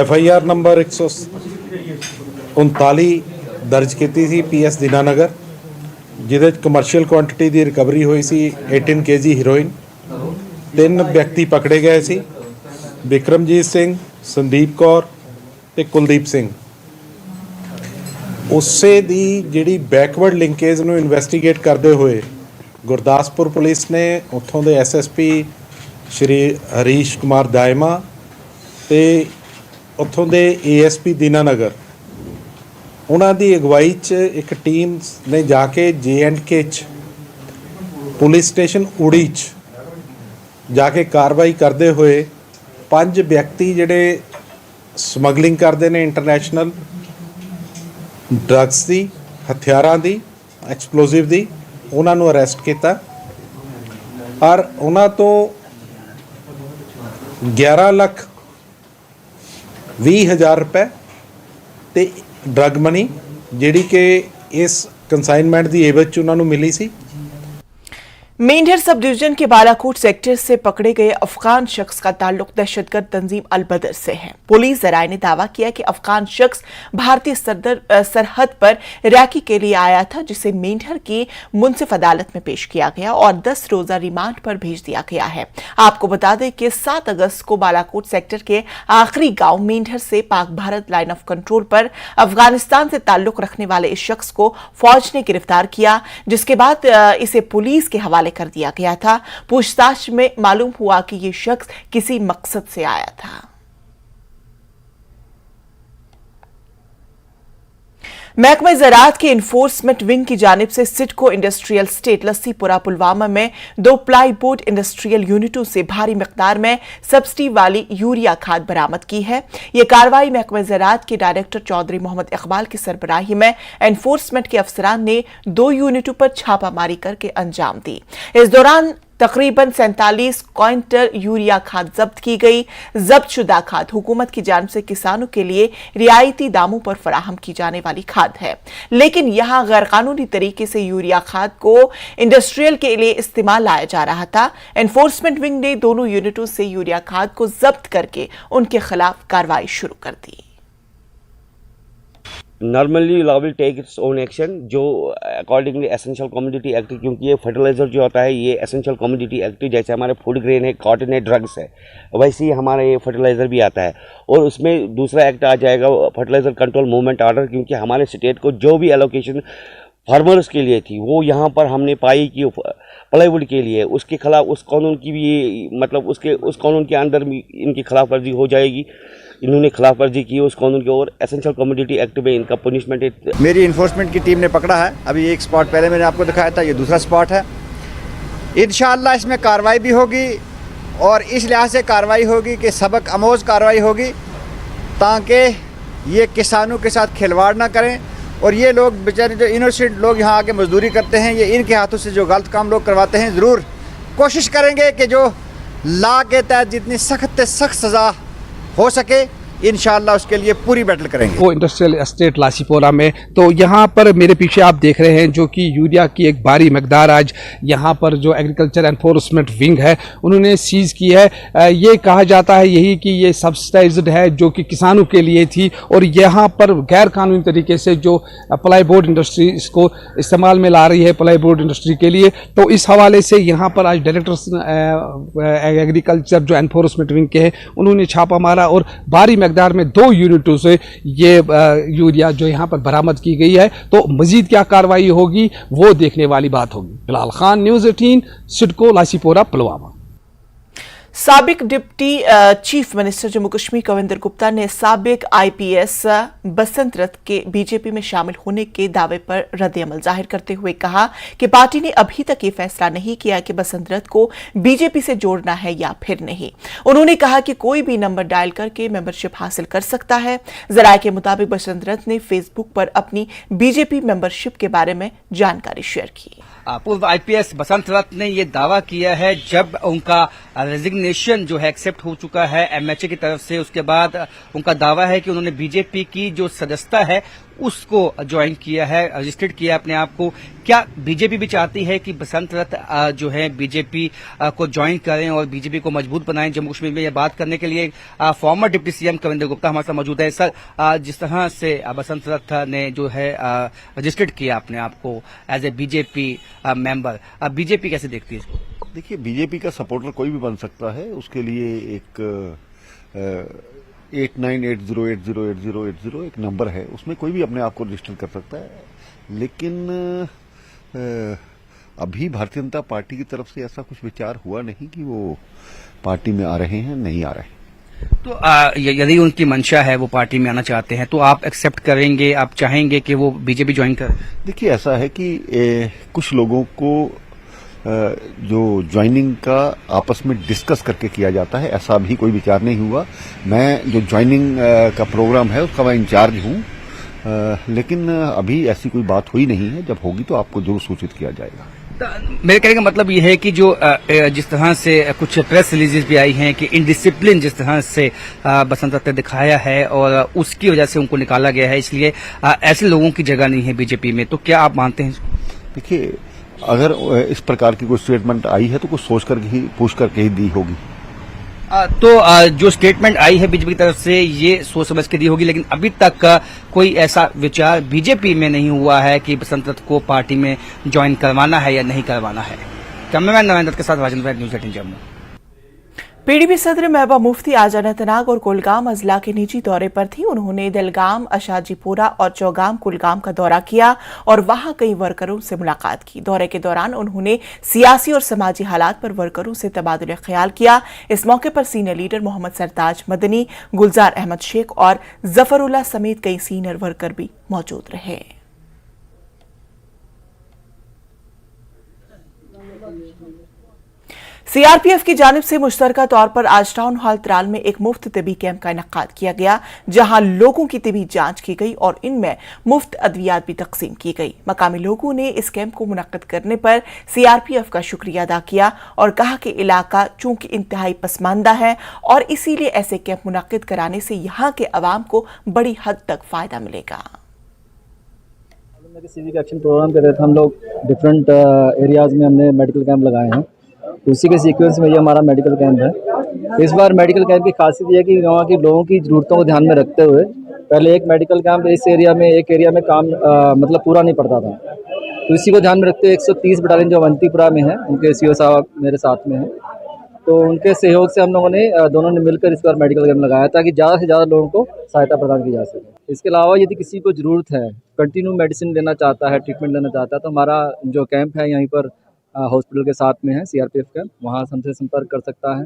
[SPEAKER 12] FIR ਨੰਬਰ 139 ਦਰਜ ਕੀਤੀ ਸੀ PS ਦੀਨਾਨਗਰ, ਜਿਹਦੇ ਵਿੱਚ ਕਮਰਸ਼ੀਅਲ ਕੁਆਂਟੀਟੀ ਦੀ ਰਿਕਵਰੀ ਹੋਈ ਸੀ 18 kg ਹੀਰੋਇਨ। 3 ਵਿਅਕਤੀ ਪਕੜੇ ਗਏ ਸੀ, ਵਿਕਰਮਜੀਤ ਸਿੰਘ, ਸੰਦੀਪ ਕੌਰ ਤੇ ਕੁਲਦੀਪ ਸਿੰਘ। ਉਸੇ ਦੀ ਜਿਹੜੀ ਬੈਕਵਰਡ ਲਿੰਕੇਜ ਨੂੰ ਇਨਵੈਸਟੀਗੇਟ ਕਰਦੇ ਹੋਏ ਗੁਰਦਾਸਪੁਰ ਪੁਲਿਸ ਨੇ ਉੱਥੋਂ ਦੇ SSP ਸ਼੍ਰੀ ਹਰੀਸ਼ ਕੁਮਾਰ ਦਾਇਮਾ ਤੇ ਉੱਥੋਂ ਦੇ ASP ਦੀਨਾਨਗਰ, ਉਹਨਾਂ ਦੀ ਅਗਵਾਈ 'ਚ ਇੱਕ ਟੀਮ ਨੇ ਜਾ ਕੇ J&K 'ਚ ਪੁਲਿਸ ਸਟੇਸ਼ਨ ਉੜੀ 'ਚ ਜਾ ਕੇ ਕਾਰਵਾਈ ਕਰਦੇ ਹੋਏ 5 ਵਿਅਕਤੀ ਜਿਹੜੇ ਸਮਗਲਿੰਗ ਕਰਦੇ ਨੇ ਇੰਟਰਨੈਸ਼ਨਲ ਡਰੱਗਸ ਦੀ, ਹਥਿਆਰਾਂ ਦੀ, ਐਕਸਪਲੋਸਿਵ ਦੀ, ਉਹਨਾਂ ਨੂੰ ਅਰੈਸਟ ਕੀਤਾ ਔਰ ਉਹਨਾਂ ਤੋਂ 11,20,000 ਰੁਪਏ ਤੇ ਡਰੱਗ ਮਨੀ, ਜਿਹੜੀ ਕਿ ਇਸ ਕੰਸਾਈਨਮੈਂਟ ਦੀ ਏਵਜ 'ਚ ਉਹਨਾਂ ਨੂੰ ਮਿਲੀ ਸੀ।
[SPEAKER 1] मेंढर सब डिवीजन के बालाकोट सेक्टर से पकड़े गए अफगान शख्स का ताल्लुक दहशतगर्द तंजीम अल बदर से है। पुलिस जराये ने दावा किया कि अफगान शख्स भारतीय सरहद पर रैकी के लिए आया था, जिसे मेंढर की मुंसिफ अदालत में पेश किया गया और 10 रोजा रिमांड पर भेज दिया गया है। आपको बता दें कि 7 अगस्त को बालाकोट सेक्टर के आखिरी गांव मेंढर से Pak Bharat line of control पर अफगानिस्तान से ताल्लुक रखने वाले इस शख्स को फौज ने गिरफ्तार किया, जिसके बाद इसे पुलिस के हवाले कर दिया गया था। पूछताछ में मालूम हुआ कि यह शख्स किसी मकसद से आया था। महकमा ज़राअत के इन्फोर्समेंट विंग की जानिब से सिडको इंडस्ट्रियल स्टेट लस्सीपुरा पुलवामा में 2 प्लाईबोर्ड इंडस्ट्रियल यूनिटों से भारी मिकदार में सब्सिडी वाली यूरिया खाद बरामद की है। यह कार्रवाई महकमा ज़राअत के डायरेक्टर चौधरी मोहम्मद इकबाल की सरबराही में एनफोर्समेंट के अफसरान ने 2 यूनिटों पर छापामारी करके अंजाम दी। इस दौरान तकरीबन 47 क्विंटल यूरिया खाद जब्त की गई। जब्त शुदा खाद हुकूमत की जानिब से किसानों के लिए रियायती दामों पर फराहम की जाने वाली खाद है, लेकिन यहां गैर कानूनी तरीके से यूरिया खाद को इंडस्ट्रियल के लिए इस्तेमाल लाया जा रहा था। एनफोर्समेंट विंग ने दोनों यूनिटों से यूरिया खाद को जब्त करके उनके खिलाफ कार्रवाई शुरू कर दी।
[SPEAKER 13] Normally law will take its own action जो अकॉर्डिंगली एसेंशियल कमोडिटी एक्ट, क्योंकि ये फर्टिलाइजर जो होता है ये एसेंशियल कमोडिटी एक्ट, जैसे हमारे फूड ग्रेन है, कॉटन है, ड्रग्स है, वैसे ही हमारा ये फर्टिलाइजर भी आता है। और उसमें दूसरा एक्ट आ जाएगा फर्टिलाइजर कंट्रोल मूवमेंट ऑर्डर, क्योंकि हमारे स्टेट को जो भी एलोकेशन फार्मर्स के लिए थी वो यहाँ पर हमने पाई कि प्लाईवुड के लिए, उसके खिलाफ उस कानून की भी मतलब उस कानून के अंदर भी इनकी खिलाफ वर्जी हो जाएगी। इन्होंने खिलाफ वर्जी की उस कानून की, और एसेंशियल कमोडिटी एक्ट में इनका पनिशमेंट है।
[SPEAKER 14] मेरी इन्फोर्समेंट की टीम ने पकड़ा है। अभी एक स्पॉट पहले मैंने आपको दिखाया था, ये दूसरा स्पॉट है। इंशाअल्लाह इसमें कार्रवाई भी होगी और इस लिहाज से कार्रवाई होगी कि सबक आमोज कार्रवाई होगी, ताकि ये किसानों के साथ खिलवाड़ ना करें। और ये लोग बेचारे जो इनोसेंट लोग यहाँ आके मजदूरी करते हैं, ये इनके हाथों से जो गलत काम लोग करवाते हैं, ज़रूर कोशिश करेंगे कि जो लॉ के तहत जितनी सख्त से सख्त सज़ा हो सके इंशाअल्लाह उसके लिए पूरी बैटल करेंगे।
[SPEAKER 15] वो इंडस्ट्रियल एस्टेट लासीपोरा में, तो यहाँ पर मेरे पीछे आप देख रहे हैं जो कि यूरिया की एक भारी मकदार आज यहाँ पर जो एग्रीकल्चर एनफोर्समेंट विंग है उन्होंने सीज की है। ये कहा जाता है यही कि ये सब्सिडाइज्ड है जो कि किसानों के लिए थी, और यहाँ पर गैर कानूनी तरीके से जो प्लाईबोर्ड इंडस्ट्री इसको इस्तेमाल में ला रही है प्लाईबोर्ड इंडस्ट्री के लिए। तो इस हवाले से यहाँ पर आज डायरेक्टर एग्रीकल्चर जो एनफोर्समेंट विंग के हैं उन्होंने छापा मारा और भारी मकदार में 2 यूनिटों से ये यूरिया जो यहाँ पर बरामद की गई है। तो मजीद क्या कार्रवाई होगी वो देखने वाली बात होगी। बिलाल खान, न्यूज़ 18, सिडको, लासीपोरा, पुलवामा।
[SPEAKER 1] साबिक deputy chief minister Jammu Kashmir Kavinder Gupta ने साबिक IPS बसंत रथ के बीजेपी में शामिल होने के दावे पर रद्द-ए-अमल जाहिर करते हुए कहा कि पार्टी ने अभी तक ये फैसला नहीं किया कि बसंत रथ को बीजेपी से जोड़ना है या फिर नहीं। उन्होंने कहा कि कोई भी नंबर डायल करके मेंबरशिप हासिल कर सकता है। जराये के मुताबिक बसंत रथ ने फेसबुक पर अपनी बीजेपी मेंबरशिप के बारे में जानकारी शेयर की।
[SPEAKER 16] पूर्व IPS बसंत रथ ने ये दावा किया है जब उनका रेजिग्नेशन जो है एक्सेप्ट हो चुका है MHA की तरफ से, उसके बाद उनका दावा है कि उन्होंने बीजेपी की जो सदस्यता है उसको ज्वाइन किया है, रजिस्टर्ड किया अपने आप को। क्या बीजेपी भी चाहती है कि बसंत रथ जो है बीजेपी को ज्वाइन करें और बीजेपी को मजबूत बनाएं जम्मू कश्मीर में? ये बात करने के लिए farmer deputy CM Kavinder Gupta हमारे साथ मौजूद है। सर, जिस तरह से बसंत रथ ने जो है रजिस्टर्ड किया अपने आप को as a BJP member, BJP कैसे देखती है इसको?
[SPEAKER 17] देखिए, बीजेपी का सपोर्टर कोई भी बन सकता है। उसके लिए एक 8980808080 एक नंबर है, उसमें कोई भी अपने आप को रजिस्टर कर सकता है। लेकिन अभी भारतीय जनता पार्टी की तरफ से ऐसा कुछ विचार हुआ नहीं कि वो पार्टी में आ रहे हैं, नहीं आ रहे हैं।
[SPEAKER 16] तो यदि उनकी मंशा है वो पार्टी में आना चाहते हैं तो आप एक्सेप्ट करेंगे, आप चाहेंगे कि वो बीजेपी ज्वाइन करें?
[SPEAKER 17] देखिए, ऐसा है कि कुछ लोगों को जो ज्वाइनिंग का आपस में डिस्कस करके किया जाता है, ऐसा भी कोई विचार नहीं हुआ। मैं जो ज्वाइनिंग का प्रोग्राम है उसका मैं इंचार्ज हूं, लेकिन अभी ऐसी कोई बात हुई नहीं है। जब होगी तो आपको जरूर सूचित किया जाएगा।
[SPEAKER 16] मेरे कहने का मतलब ये है कि जो जिस तरह से कुछ प्रेस रिलीजेस भी आई हैं कि इनडिसिप्लिन जिस तरह से बसंत रथ ने दिखाया है और उसकी वजह से उनको निकाला गया है, इसलिए ऐसे लोगों की जगह नहीं है बीजेपी में, तो क्या आप मानते हैं?
[SPEAKER 17] देखिए, अगर इस प्रकार की कोई स्टेटमेंट आई है तो कुछ सोच कर ही पूछ करके ही दी होगी।
[SPEAKER 16] तो जो स्टेटमेंट आई है बीजेपी की तरफ से ये सोच समझ के दी होगी, लेकिन अभी तक कोई ऐसा विचार बीजेपी में नहीं हुआ है कि बसंत रथ को पार्टी में ज्वाइन करवाना है या नहीं करवाना है। कैमरामैन नवीन दत्त के साथ राजेंद्र न्यूज़ 18 जम्मू।
[SPEAKER 1] पीडीपी सदर महबूबा मुफ्ती आज अनंतनाग और कुलगाम अजला के निजी दौरे पर थी। उन्होंने दलगाम, अशाजीपुरा और चौगाम कुलगाम का दौरा किया और वहां कई वर्करों से मुलाकात की। दौरे के दौरान उन्होंने सियासी और समाजी हालात पर वर्करों से तबादुल ख्याल किया। इस मौके पर सीनियर लीडर मोहम्मद सरताज मदनी, गुलजार अहमद शेख और जफरुल्लाह समेत कई सीनियर वर्कर भी मौजूद रहे। सीआरपीएफ की जानिब से मुश्तरका तौर पर आज टाउन हॉल त्राल में एक मुफ्त तिबी कैंप का इनेकाद किया गया, जहां लोगों की तिबी जांच की गई और इनमें मुफ्त अद्वियात भी तकसीम की गई। मकामी लोगों ने इस कैंप को मुनक्किद करने पर सीआरपीएफ का शुक्रिया अदा किया और कहा कि इलाका चूंकि इंतहाई पसमानदा है और इसीलिए ऐसे कैंप मुनक्किद कराने से यहाँ के अवाम को बड़ी हद तक फायदा मिलेगा।
[SPEAKER 18] सिविक एक्शन प्रोग्राम के तहत हम लोग डिफरेंट एरियाज में हमने मेडिकल कैंप लगाए हैं। उसी के सीक्वेंस में ये हमारा मेडिकल कैंप है। इस बार मेडिकल कैंप की खासियत ये है कि वहाँ के लोगों की ज़रूरतों को ध्यान में रखते हुए पहले एक मेडिकल कैंप इस एरिया में एक एरिया में काम मतलब पूरा नहीं पड़ता था, तो इसी को ध्यान में रखते हुए 130 बटालियन जो अवंतीपुरा में है, उनके सीओ साहब मेरे साथ में हैं, तो उनके सहयोग से हम लोगों ने दोनों ने मिलकर इस बार मेडिकल कैंप लगाया ताकि ज़्यादा से ज़्यादा लोगों को सहायता प्रदान की जा सके। इसके अलावा यदि किसी को ज़रूरत है, कंटिन्यू मेडिसिन लेना चाहता है, ट्रीटमेंट लेना चाहता है, तो हमारा जो कैंप है यहीं पर हॉस्पिटल के साथ में है सीआरपीएफ कैंप, वहाँ हमसे संपर्क कर सकता है।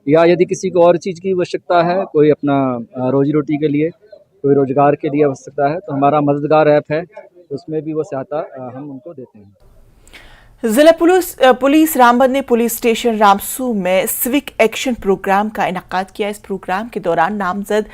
[SPEAKER 18] या यदि किसी को और चीज़ की आवश्यकता है, कोई अपना रोजी रोटी के लिए, कोई रोजगार के लिए आवश्यकता है, तो हमारा मददगार ऐप है, उसमें भी वो सहायता हम उनको देते हैं।
[SPEAKER 1] जिला पुलिस रामबन ने पुलिस स्टेशन रामसू में सिविक एक्शन प्रोग्राम का इनेकाद किया। इस प्रोग्राम के दौरान नामजद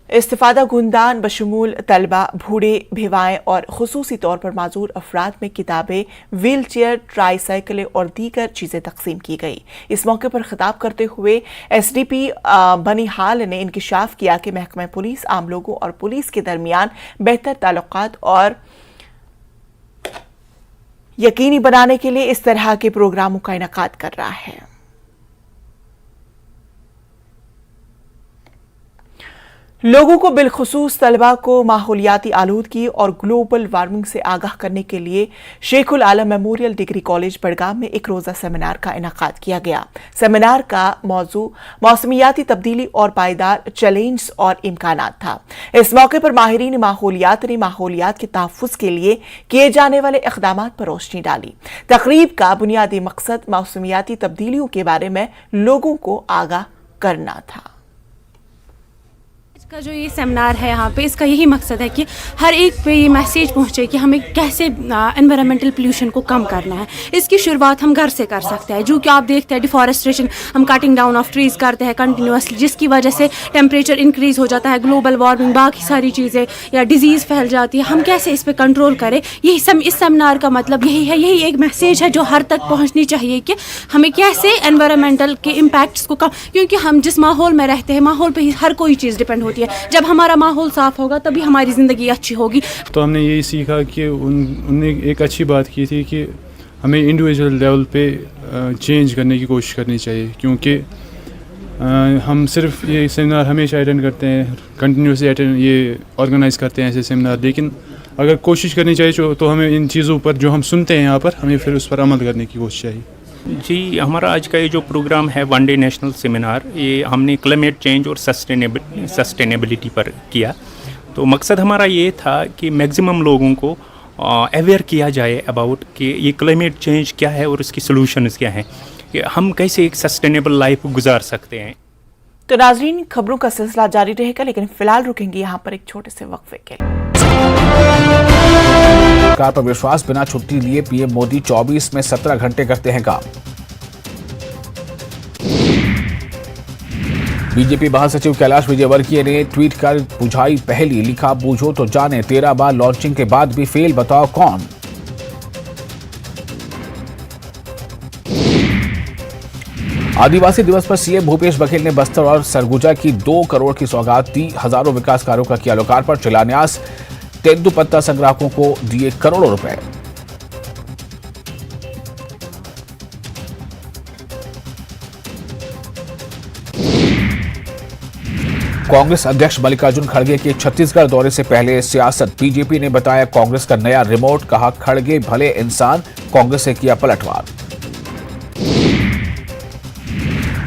[SPEAKER 1] इस्तिफादा गुंदान बशमूल तलबा, बूढ़े, भेवाएं और खुसूसी तौर पर माजूर अफराद में किताबें, व्हील चेयर, ट्राईसाइकिलें और दीगर चीज़ें तकसीम की गई। इस मौके पर खिताब करते हुए एसडीपी बनिहाल ने इंकिशाफ किया कि महकमा पुलिस आम लोगों और पुलिस के दरमियान बेहतर ताल्लुकात और यकीनी बनाने के लिए इस तरह के प्रोग्रामों का इनेकाद कर रहा है। लोगों को बिलखुसूस तलबा को माहौलियाती आलूदगी और ग्लोबल वार्मिंग से आगाह करने के लिए शेखुल आलम मेमोरियल डिग्री कॉलेज बड़गाम में एक रोज़ा सेमिनार का इनेकाद किया गया। सेमिनार का मौजू मौसमियाती तब्दीली और पायदार चैलेंज और इम्कानात था। इस मौके पर माहिरीन माहौलियात ने माहौलियात के तहफ़्फ़ुज़ के लिए किए जाने वाले इक़दामात पर रोशनी डाली। तक़रीब का बुनियादी मकसद मौसमियाती तब्दीलियों के बारे में लोगों को आगाह करना था।
[SPEAKER 19] का जो ये सेमिनार है यहाँ पे, इसका यही मकसद है कि हर एक पे ये मैसेज पहुँचे कि हमें कैसे एनवायरमेंटल पोल्यूशन को कम करना है। इसकी शुरुआत हम घर से कर सकते हैं, जो कि आप देखते हैं डिफॉरेस्टेशन, हम कटिंग डाउन ऑफ ट्रीज़ करते हैं कंटिन्यूसली, जिसकी वजह से टेम्परेचर इंक्रीज़ हो जाता है, ग्लोबल वार्मिंग, बाकी सारी चीज़ें या डिजीज़ फैल जाती है। हम कैसे इस पर कंट्रोल करें, यही इस सेमिनार का मतलब यही है। यही एक मैसेज है जो हर तक पहुँचनी चाहिए कि हमें कैसे एनवायरमेंटल के इम्पैक्ट्स को कम, क्योंकि हम जिस माहौल में रहते हैं, माहौल पर ही हर कोई चीज़ डिपेंड होती है। जब हमारा माहौल साफ होगा तभी हमारी ज़िंदगी अच्छी होगी।
[SPEAKER 20] तो हमने यही सीखा कि उनने एक अच्छी बात की थी कि हमें इंडिविजुअल लेवल पे चेंज करने की कोशिश करनी चाहिए, क्योंकि हम सिर्फ ये सेमिनार हमेशा अटेंड करते हैं, कंटिन्यूसली ये ऑर्गेनाइज़ करते हैं ऐसे सेमिनार, लेकिन अगर कोशिश करनी चाहिए तो हमें इन चीज़ों पर जो हम सुनते हैं यहाँ पर, हमें फिर उस पर अमल करने की कोशिश चाहिए।
[SPEAKER 21] जी, हमारा आज का ये जो प्रोग्राम है वन डे नेशनल सेमिनार, ये हमने क्लाइमेट चेंज और सस्टेनेबिलिटी पर किया। तो मकसद हमारा ये था कि मैक्सिमम लोगों को अवेयर किया जाए अबाउट कि ये क्लाइमेट चेंज क्या है और इसकी सॉल्यूशंस क्या हैं, कि हम कैसे एक सस्टेनेबल लाइफ गुजार सकते हैं।
[SPEAKER 1] तो नाज़रीन, खबरों का सिलसिला जारी रहेगा, लेकिन फिलहाल रुकेंगे यहाँ पर एक छोटे से वक्फे के लिए।
[SPEAKER 11] सरकार पर विश्वास, बिना छुट्टी लिए पीएम मोदी 24 में 17 घंटे करते हैं काम। बीजेपी महासचिव कैलाश विजयवर्गीय ने ट्वीट कर बुझाई पहली, लिखा बूझो तो जाने 13 बार लॉन्चिंग के बाद भी फेल, बताओ कौन। आदिवासी दिवस पर सीएम भूपेश बघेल ने बस्तर और सरगुजा की 2 करोड़ की सौगात दी। हजारों विकास कार्यों का किया लोकार्पण, शिलान्यास, तेंदुपत्ता संग्राहकों को दिए करोड़ों रुपए। कांग्रेस अध्यक्ष मल्लिकार्जुन खड़गे के छत्तीसगढ़ दौरे से पहले सियासत। बीजेपी ने बताया कांग्रेस का नया रिमोट, कहा खड़गे भले इंसान, कांग्रेस से किया पलटवार।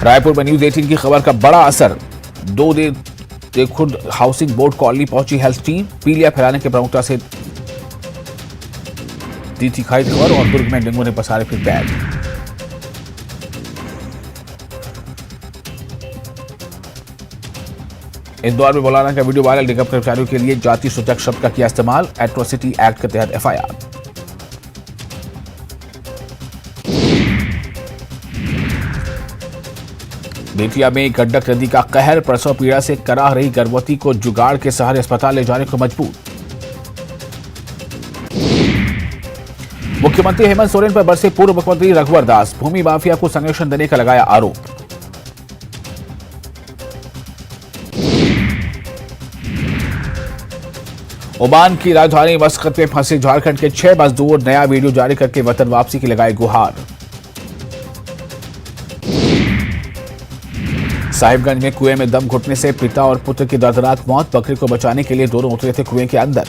[SPEAKER 11] रायपुर में न्यूज 18 की खबर का बड़ा असर। 2 दिन से खुद हाउसिंग बोर्ड कॉलोनी पहुंची हेल्थ टीम, पीलिया फैलाने की प्रमुखता से दी थी खाई खबर। और दुर्ग में डेंगू ने पसारे फिर पैर। इंदौर में मौलाना का वीडियो वायरल, निगम कर्मचारियों के लिए जाति सूचक शब्द का किया इस्तेमाल, एट्रोसिटी एक्ट के तहत एफआईआर। बेतिया में गंडक नदी का कहर, प्रसव पीड़ा से कराह रही गर्भवती को जुगाड़ के सहारे अस्पताल ले जाने को मजबूर। मुख्यमंत्री हेमंत सोरेन पर बरसे पूर्व मुख्यमंत्री रघुवर दास, भूमि माफिया को संरक्षण देने का लगाया आरोप। ओमान की राजधानी मस्कत में फंसे झारखंड के 6 मजदूर, नया वीडियो जारी करके वतन वापसी की लगाई गुहार। साहिबगंज में कुएं में दम घुटने से पिता और पुत्र की दर्दनाक मौत, बकरी को बचाने के लिए दोनों उतरे थे कुएं के अंदर।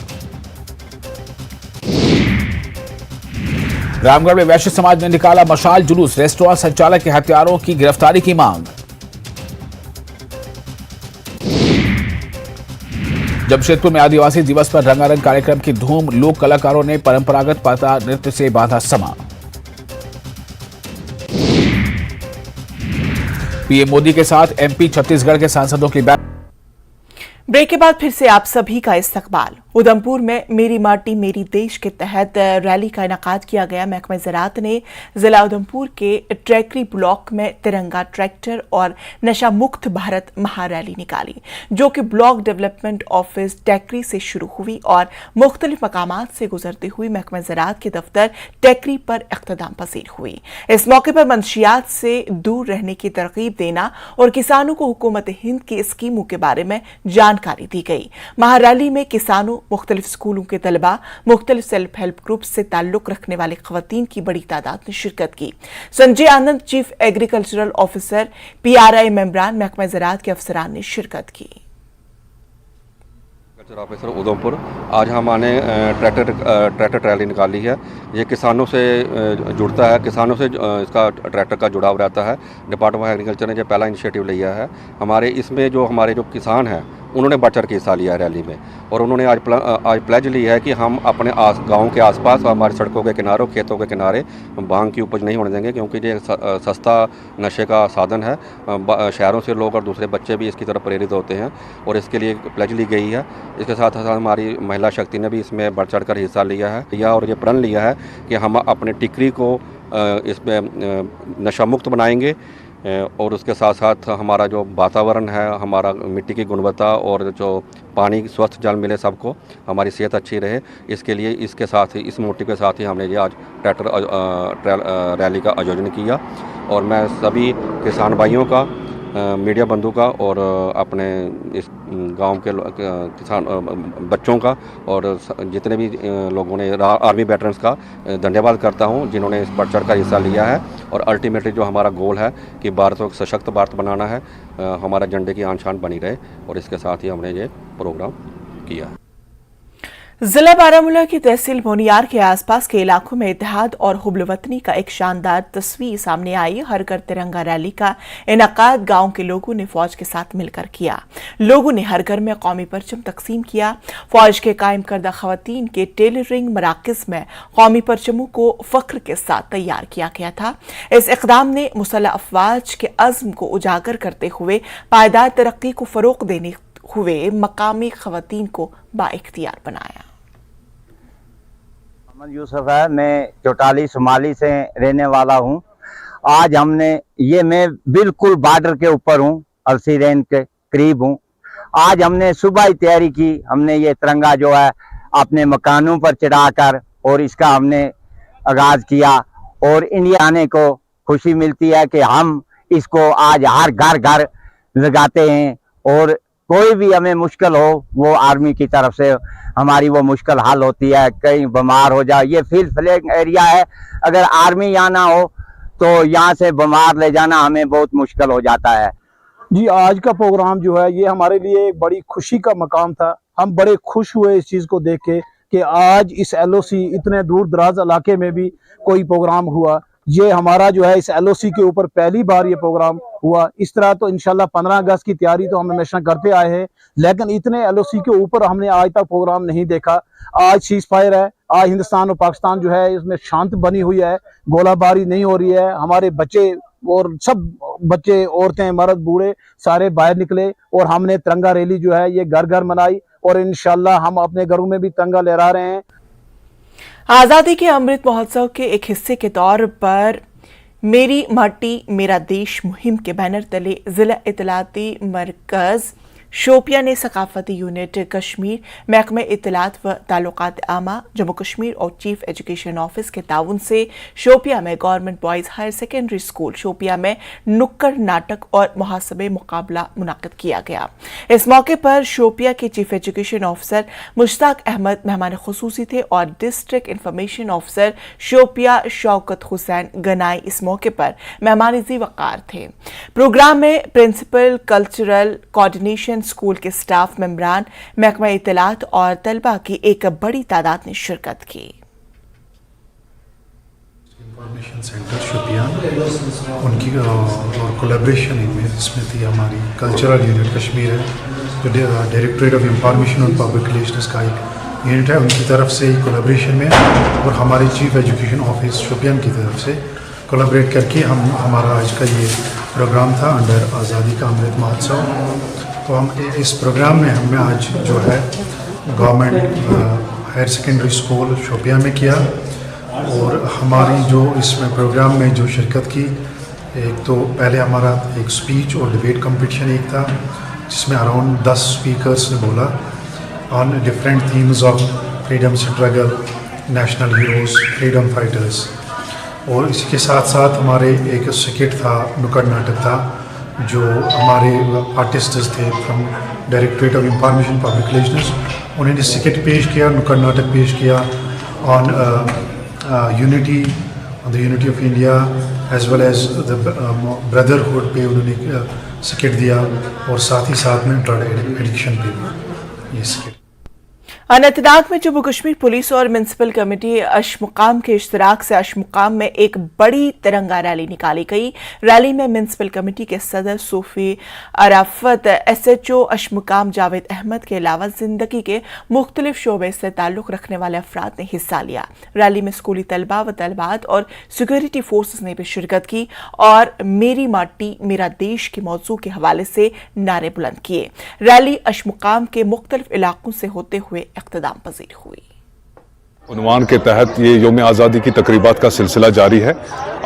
[SPEAKER 11] रामगढ़ में वैश्य समाज ने निकाला मशाल जुलूस, रेस्टोरेंट संचालक के हत्यारों की गिरफ्तारी की मांग। जमशेदपुर में आदिवासी दिवस पर रंगारंग कार्यक्रम की धूम, लोक कलाकारों ने परंपरागत पाता नृत्य से बांधा समा। पीएम मोदी के साथ एमपी छत्तीसगढ़ के सांसदों की बैठक।
[SPEAKER 1] ब्रेक के बाद फिर से आप सभी का इस्तकबाल। उधमपुर में मेरी माटी मेरी देश के तहत रैली का इनेकाद किया गया। महकमा ज़राअत ने जिला उधमपुर के ट्रैकरी ब्लॉक में तिरंगा ट्रैक्टर और नशा मुक्त भारत महारैली निकाली, जो कि ब्लॉक डेवलपमेंट ऑफिस टैकरी से शुरू हुई और मुख्तलिफ मकामात से गुजरती हुई महकमा ज़राअत के दफ्तर टैकरी पर इख्तिताम पसीर हुई। इस मौके पर मंशियात से दूर रहने की तरगीब देना और किसानों को हुकूमत हिंद की स्कीमों के बारे में जानकारी दी गई। महारैली में किसानों, मुख्तलिफ स्कूलों के तलबा, मुख्तलिफ सेल्फ हेल्प ग्रुप से ताल्लुक रखने वाले खवातीन की बड़ी तादाद ने शिरकत की। संजय आनंद, चीफ एग्रीकल्चरल ऑफिसर, PRI मेंबरान, महकमा ज़राअत के अफसरान ने शिरकत की।
[SPEAKER 2] ऑफिसर उधमपुर, आज हमने ट्रैक्टर रैली निकाली है। ये किसानों से जुड़ता है, किसानों से इसका ट्रैक्टर का जुड़ाव रहता है। डिपार्टमेंट ऑफ एग्रीकल्चर ने जो पहला इनिशिएटिव लिया है, हमारे इसमें जो हमारे किसान हैं उन्होंने बढ़ चढ़ के हिस्सा लिया है रैली में, और उन्होंने आज प्लेज ली है कि हम अपने गांव के आसपास हमारे सड़कों के किनारों, खेतों के किनारे भांग की उपज नहीं होने देंगे, क्योंकि ये सस्ता नशे का साधन है। शहरों से लोग और दूसरे बच्चे भी इसकी तरफ प्रेरित होते हैं, और इसके लिए प्लेज ली गई है। इसके साथ साथ हमारी महिला शक्ति ने भी इसमें बढ़ चढ़ कर हिस्सा लिया है और ये प्रण लिया है कि हम अपने टिकरी को इसमें नशा मुक्त बनाएंगे, और उसके साथ साथ हमारा जो वातावरण है, हमारा मिट्टी की गुणवत्ता और जो पानी स्वस्थ जल मिले सबको, हमारी सेहत अच्छी रहे, इसके लिए इसके साथ ही, इस मोटिव के साथ ही हमने ये आज ट्रैक्टर रैली का आयोजन किया। और मैं सभी किसान भाइयों का, मीडिया बंधु का और अपने इस गांव के किसान बच्चों का और जितने भी लोगों ने आर्मी वेटरन्स का धन्यवाद करता हूं, जिन्होंने इस बढ़ चढ़ कर हिस्सा लिया है। और अल्टीमेटली जो हमारा गोल है कि भारत को सशक्त भारत बनाना है, हमारा झंडे की आन शान बनी रहे, और इसके साथ ही हमने ये प्रोग्राम किया।
[SPEAKER 1] जिला बारामूला की तहसील मोनियार के आसपास के इलाकों में इत्तेहाद और हुब्बल-ए-वतनी का एक शानदार तस्वीर सामने आई। हर घर तिरंगा रैली का इनेकाद गांव के लोगों ने फौज के साथ मिलकर किया। लोगों ने हर घर में कौमी परचम तकसीम किया। फौज के कायम करदा खवातीन के टेलरिंग मराकज में कौमी परचमों को फख्र के साथ तैयार किया गया था। इस इक़दाम ने मुसल्लह अफवाज के अज़्म को उजागर करते हुए पायदार तरक्की को फ़रोग़ देने हुए मकामी खवातीन को बाइख्तियार बनाया।
[SPEAKER 22] मोहम्मद यूसुफ है, मैं चौटाली शुमाली से रहने वाला हूँ। आज हमने मैं बिल्कुल बॉर्डर के ऊपर हूँ, अलसी रेंज के करीब हूँ। आज हमने सुबह ही तैयारी की, हमने ये तिरंगा जो है अपने मकानों पर चढ़ाकर और इसका हमने आगाज किया, और इंडिया आने को खुशी मिलती है कि हम इसको आज हर घर घर लगाते हैं, और कोई भी हमें मुश्किल हो वो आर्मी की तरफ से हमारी वो मुश्किल हल होती है। कहीं बीमार हो जाए, ये फील्ड फ्लैग एरिया है, अगर आर्मी यहाँ ना हो तो यहाँ से बीमार ले जाना हमें बहुत मुश्किल हो जाता है।
[SPEAKER 3] जी, आज का प्रोग्राम जो है ये हमारे लिए एक बड़ी खुशी का मकाम था। हम बड़े खुश हुए इस चीज़ को देख के कि आज इस एलओसी इतने दूर दराज इलाके में भी कोई प्रोग्राम हुआ। ये हमारा जो है इस एलओसी के ऊपर पहली बार ये प्रोग्राम हुआ। इस तरह तो इंशाल्लाह 15 अगस्त की तैयारी तो हम हमेशा करते आए हैं, लेकिन इतने एलओसी के ऊपर हमने आज तक प्रोग्राम नहीं देखा। आज सीज फायर है, आज हिंदुस्तान और पाकिस्तान जो है इसमें शांत बनी हुई है, गोलाबारी नहीं हो रही है। हमारे बच्चे और सब बच्चे, औरतें, मर्द, बूढ़े सारे बाहर निकले और हमने तिरंगा रैली जो है ये घर घर मनाई और इंशाल्लाह हम अपने घरों में भी तिरंगा लहरा रहे हैं।
[SPEAKER 1] आज़ादी के अमृत महोत्सव के एक हिस्से के तौर पर मेरी माटी मेरा देश मुहिम के बैनर तले जिला इतलाती मरकज शोपिया ने सकाफती यूनिट कश्मीर, महकमे इतलात व ताल्लुकात आमा, जम्मू कश्मीर और चीफ एजुकेशन ऑफिस के ताउन से शोपिया में government boys higher secondary school Shopian में नुक्कड़ नाटक और मुहासबे मुकाबला मुनाकिद किया गया। इस मौके पर शोपिया के chief education officer Mushtaq Ahmad मेहमान खुसूसी थे और district information officer Shopian Shaukat Hussain Ganai इस मौके पर मेहमानिजी वक़ार थे। प्रोग्राम में प्रिंसिपल, कल्चरल कोऑर्डिनेशन, स्कूल के स्टाफ मेंबरान, महकमा इत्तलात और तलबा की एक बड़ी तादाद ने शिरकत की।
[SPEAKER 5] इंफॉर्मेशन सेंटर शोपियान उनकी और कोलैबोरेशन इसमें थी हमारी कल्चरल यूनिट कश्मीर है, जो डायरेक्टरेट ऑफ इंफॉर्मेशन और पब्लिक रिलेशंस का एक यूनिट है, उनकी तरफ से कोलैबोरेशन में और हमारी चीफ एजुकेशन ऑफिस शोपियान की तरफ से कोलैबोरेट करके हमारा आज का ये प्रोग्राम था अंडर आज़ादी का अमृत महोत्सव। तो हम इस प्रोग्राम में हमने आज जो है government higher secondary school Shopian में किया और हमारी जो इसमें प्रोग्राम में जो शिरकत की, एक तो पहले हमारा एक स्पीच और डिबेट कंपटीशन एक था जिसमें अराउंड 10 स्पीकर्स ने बोला on different themes of freedom struggle, national heroes, freedom fighters. और इसके साथ साथ हमारे एक स्किट था, नुक्कड़ नाटक था, जो हमारे आर्टिस्ट थे from directorate of information public relations, उन्होंने स्किट पेश किया, नुक्कड़ नाटक पेश किया on unity, on the unity of India as well as the brotherhood पे उन्होंने स्किट दिया और साथ ही साथ में ड्रग एडिक्शन पे भी ये स्किट।
[SPEAKER 1] अनंतनाग में जम्मू कश्मीर पुलिस और म्युनिसिपल कमेटी अशमुकाम के इश्तराक से अशमुकाम में एक बड़ी तिरंगा रैली निकाली गई। रैली में म्युनिसिपल कमेटी के सदर सूफी अराफत, SHO अशमुकाम जावेद अहमद के अलावा जिंदगी के मुख्तलिफ शोबे से ताल्लुक रखने वाले अफराद ने हिस्सा लिया। रैली में स्कूली तलबा व तलबात और सिक्योरिटी फोर्सेस ने भी शिरकत की और मेरी माटी मेरा देश के मौजू के हवाले से नारे बुलंद किए। रैली अशमुकाम के मुख्तलिफ इलाकों से होते हुए इख्तिताम पजीर हुई।
[SPEAKER 23] उन्वान के तहत ये यौम आज़ादी की तकरीबात का सिलसिला जारी है।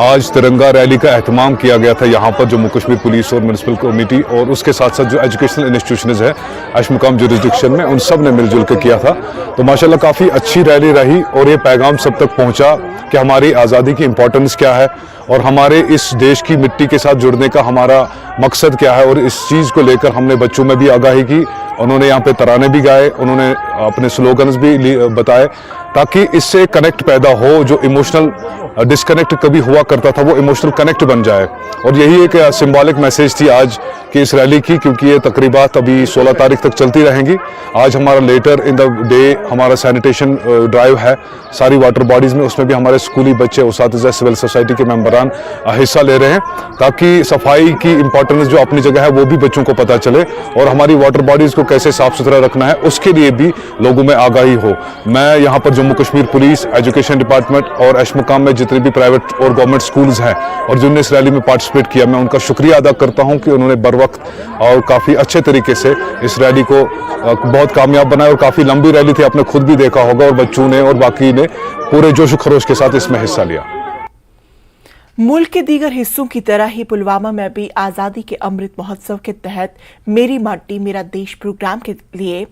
[SPEAKER 23] आज तिरंगा रैली का एहतमाम किया गया था यहाँ पर जम्मू कश्मीर पुलिस और म्युनिसिपल कमेटी और उसके साथ साथ जो एजुकेशनल इंस्टीट्यूशंस है अशमुकाम जुरिसडिक्शन में, उन सब ने मिलजुल के किया था। तो माशाल्लाह काफ़ी अच्छी रैली रही और ये पैगाम सब तक पहुँचा कि हमारी आज़ादी की इम्पोर्टेंस क्या है और हमारे इस देश की मिट्टी के साथ जुड़ने का हमारा मकसद क्या है। और इस चीज़ को लेकर हमने बच्चों में भी आगाही की, उन्होंने यहाँ पे तराने भी गाए, उन्होंने अपने स्लोगन्स भी बताए ताकि इससे कनेक्ट पैदा हो। जो इमोशनल डिस्कनेक्ट कभी हुआ करता था वो इमोशनल कनेक्ट बन जाए। और यही एक सिंबॉलिक मैसेज थी आज की इस रैली की, क्योंकि ये तकरीबात अभी 16 तारीख तक चलती रहेंगी। आज हमारा लेटर इन द डे हमारा सैनिटेशन ड्राइव है सारी वाटर बॉडीज़ में, उसमें भी हमारे स्कूली बच्चे, उस्ताद, सिविल सोसाइटी के मेंबरान हिस्सा ले रहे हैं ताकि सफाई की इंपॉर्टेंस जो अपनी जगह है वो भी बच्चों को पता चले और हमारी वाटर बॉडीज़ को कैसे साफ सुथरा रखना है उसके लिए भी लोगों में आगाही हो। मैं यहाँ पर Jammu Kashmir police, education department और अशमुकाम में जितने भी प्राइवेट और गवर्नमेंट स्कूल्स हैं और जिन्होंने इस रैली में पार्टिसिपेट किया, मैं उनका शुक्रिया अदा करता हूँ कि उन्होंने बर वक्त और काफ़ी अच्छे तरीके से इस रैली को बहुत कामयाब बनाया। और काफ़ी लंबी रैली थी, आपने खुद भी देखा होगा, और बच्चों ने और बाकी ने पूरे जोश खरोश के साथ इसमें हिस्सा लिया।
[SPEAKER 1] मुल्क के दीगर हिस्सों की तरह ही पुलवामा में भी आज़ादी के अमृत महोत्सव के तहत मेरी माटी मेरा देश प्रोग्राम के लिए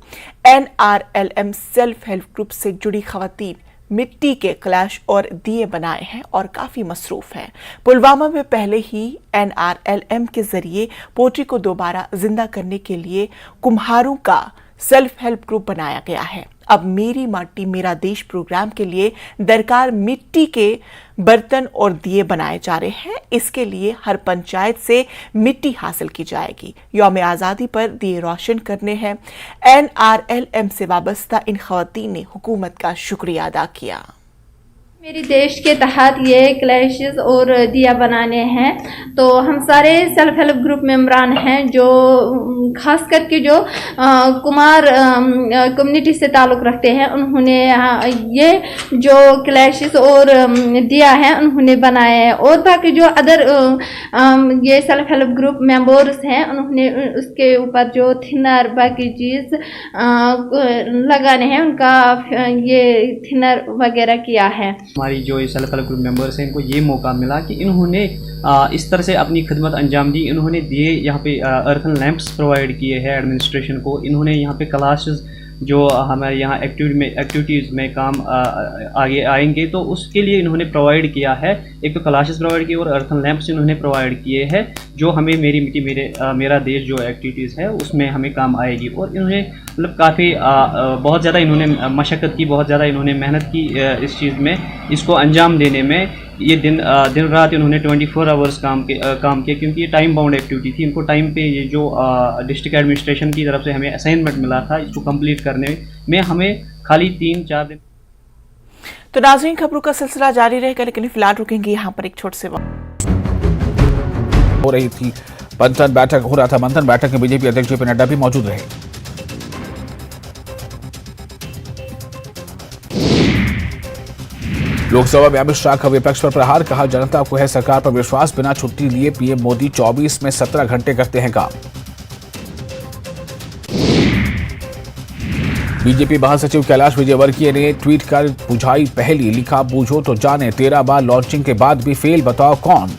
[SPEAKER 1] NRLM सेल्फ हेल्प ग्रुप से जुड़ी खवातीन मिट्टी के कलश और दिए बनाए हैं और काफी मसरूफ हैं। पुलवामा में पहले ही NRLM के जरिए पोट्री को दोबारा जिंदा करने के लिए कुम्हारों का सेल्फ हेल्प ग्रुप बनाया गया है। अब मेरी माटी मेरा देश प्रोग्राम के लिए दरकार मिट्टी के बर्तन और दिए बनाए जा रहे हैं। इसके लिए हर पंचायत से मिट्टी हासिल की जाएगी। यौम आज़ादी पर दिए रोशन करने हैं। NRLM से वाबस्ता इन खवातीन ने हुकूमत का शुक्रिया अदा किया।
[SPEAKER 6] मेरी देश के तहत ये क्लैशेस और दिया बनाने हैं, तो हम सारे सेल्फ हेल्प ग्रुप मेंबरान हैं जो खास करके जो कुमार कम्युनिटी से ताल्लुक़ रखते हैं, उन्होंने ये जो क्लैशेस और दिया है उन्होंने बनाए हैं। और बाकी जो अदर ये सेल्फ हेल्प ग्रुप मेंबर्स हैं उन्होंने उसके ऊपर जो थिनर बाकी चीज़ लगाने हैं उनका ये थिनर वगैरह किया है।
[SPEAKER 7] हमारी जो सेल्फ हेल्प ग्रुप मेंबर्स हैं इनको ये मौका मिला कि इन्होंने इस तरह से अपनी खिदमत अंजाम दी। इन्होंने दिए यहाँ पे अर्थन लैंप्स प्रोवाइड किए हैं एडमिनिस्ट्रेशन को। इन्होंने यहाँ पे क्लासेस जो हमारे यहाँ एक्टिविटीज़ में काम आगे आएंगे तो उसके लिए इन्होंने प्रोवाइड किया है। एक तो क्लासेस प्रोवाइड किए और अर्थन लैंप्स इन्होंने प्रोवाइड किए हैं जो हमें मेरी मिट्टी मेरा देश जो एक्टिविटीज़ है उसमें हमें काम आएगी। और इन्होंने मतलब काफ़ी बहुत ज़्यादा इन्होंने मशक्क़त की, बहुत ज़्यादा इन्होंने मेहनत की इस चीज़ में, इसको अंजाम देने में। ये दिन रात इन्होंने 24 आवर्स काम किए क्योंकि ये टाइम बाउंड एक्टिविटी थी। इनको टाइम पे ये जो डिस्ट्रिक्ट एडमिनिस्ट्रेशन की तरफ से हमें असाइनमेंट मिला था इसको कंप्लीट करने में हमें खाली 3-4 दिन।
[SPEAKER 1] तो नाज़रीन, खबरों का सिलसिला जारी रहेगा, लेकिन फिलहाल रुकेंगे यहाँ पर एक छोटे से वक्त।
[SPEAKER 11] हो रही थी मंथन बैठक, हो रहा था मंथन बैठक में बीजेपी अध्यक्ष जेपी नड्डा भी मौजूद रहे। लोकसभा में अमित शाह का विपक्ष पर प्रहार, कहा जनता को है सरकार पर विश्वास, बिना छुट्टी लिए पीएम मोदी 24 में 17 घंटे करते हैं काम। बीजेपी महासचिव कैलाश विजयवर्गीय ने ट्वीट कर बुझाई पहली, लिखा बूझो तो जाने 13 बार लॉन्चिंग के बाद भी फेल, बताओ कौन।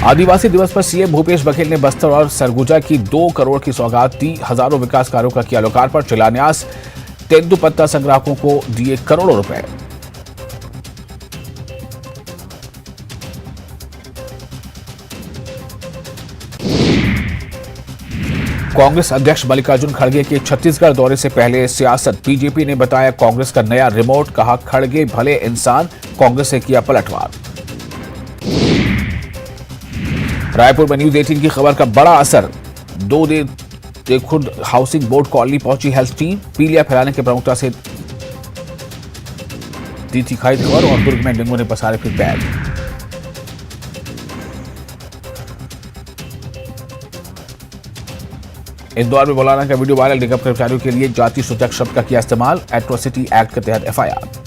[SPEAKER 11] आदिवासी दिवस पर सीएम भूपेश बघेल ने बस्तर और सरगुजा की 2 करोड़ की सौगात दी। हजारों विकास कार्यों का किया लोकार्पण, शिलान्यास। तेंदुपत्ता संग्राहकों को दिए करोड़ों रुपए। कांग्रेस अध्यक्ष मल्लिकार्जुन खड़गे के छत्तीसगढ़ दौरे से पहले सियासत, बीजेपी ने बताया कांग्रेस का नया रिमोट, कहा खड़गे भले इंसान, कांग्रेस से किया पलटवार। रायपुर में न्यूज 18 की खबर का बड़ा असर, 2 दिन खुद हाउसिंग बोर्ड कॉलोनी पहुंची हेल्थ टीम, पीलिया फैलाने की प्रमुखता से दी थी खाई खबर। और दुर्ग में डेंगू ने पसारे फिर पैर। इंदौर में मौलाना का वीडियो वायरल, निगम कर्मचारियों के लिए जाति सूचक शब्द का किया इस्तेमाल, एट्रोसिटी एक्ट के तहत FIR।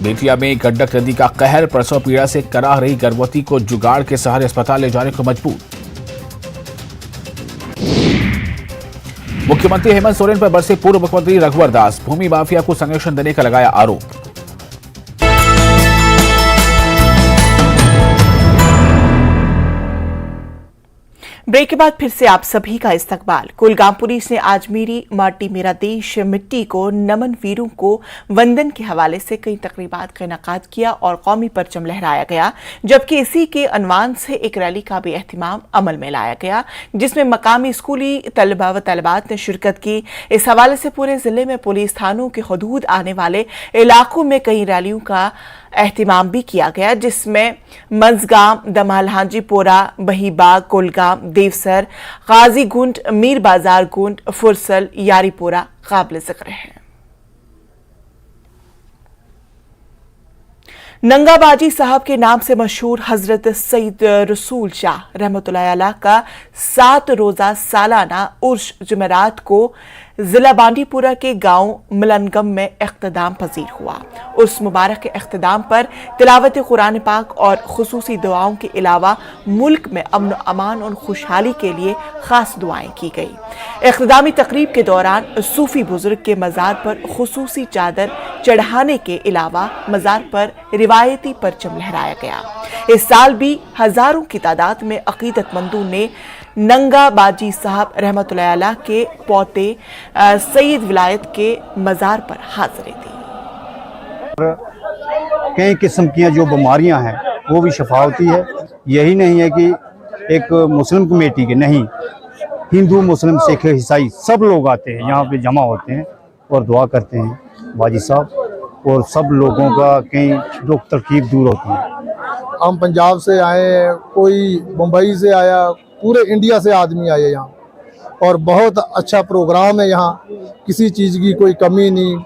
[SPEAKER 11] बेतिया में गंडक नदी का कहर, प्रसव पीड़ा से कराह रही गर्भवती को जुगाड़ के सहारे अस्पताल ले जाने को मजबूर। मुख्यमंत्री हेमंत सोरेन पर बरसे पूर्व मुख्यमंत्री रघुवर दास, भूमि माफिया को संरक्षण देने का लगाया आरोप।
[SPEAKER 1] ब्रेक के बाद फिर से आप सभी का इस्तकबाल। कुलगाम पुलिस ने आज मेरी माटी मेरा देश मिट्टी को नमन वीरों को वंदन के हवाले से कई तकरीबात का इनेकाद किया और कौमी परचम लहराया गया, जबकि इसी के अनवान से एक रैली का भी एहतिमाम अमल में लाया गया, जिसमें मकामी स्कूली तलबा व तलबात ने शिरकत की। इस हवाले से पूरे जिले में पुलिस थानों के हदूद आने वाले इलाकों में कई रैलियों का एहतिमाम भी किया गया, जिसमें मंजगाम, दमाल हांजीपोरा, बहीबाग, कुलगाम, देवसर, गाजी गुंड, मीर बाजार गुंड, फुरसल, यारीपोरा काबिल जिक्र है। नंगाबाजी साहब के नाम से मशहूर हजरत सईद रसूल शाह रहमतुल्लाह अलैह का 7 रोजा सालाना उर्स जुमेरात को जिला बांडीपुरा के गांव मलनगम में इख्तिताम पजीर हुआ। उर्स मुबारक के इख्तिताम पर तिलावत कुरान पाक और खुसूसी दुआओं के अलावा मुल्क में अमन अमान और खुशहाली के लिए खास दुआएं की गई। इख्तितामी तकरीब के दौरान सूफी बुजुर्ग के मज़ार पर खुसूसी चादर चढ़ाने के अलावा मज़ार पर रिवायती परचम लहराया गया। इस साल भी हजारों की तादाद में अकीदतमंदों ने नंगा बाजी साहब रहमतुल्लाह अलैह के पोते सईद विलायत के मज़ार पर हाजिरी दी।
[SPEAKER 4] कई किस्म की जो बीमारियां हैं वो भी शफा होती है। यही नहीं है कि एक मुस्लिम कमेटी के, नहीं, हिंदू मुस्लिम सिख ईसाई सब लोग आते हैं यहाँ पे, जमा होते हैं और दुआ करते हैं बाजी साहब, और सब लोगों का कई दुख तकलीफ दूर होती है।
[SPEAKER 8] हम पंजाब से आए हैं, कोई मुंबई से आया, पूरे इंडिया से आदमी आए यहाँ, और बहुत अच्छा प्रोग्राम है यहाँ, किसी चीज़ की कोई कमी नहीं,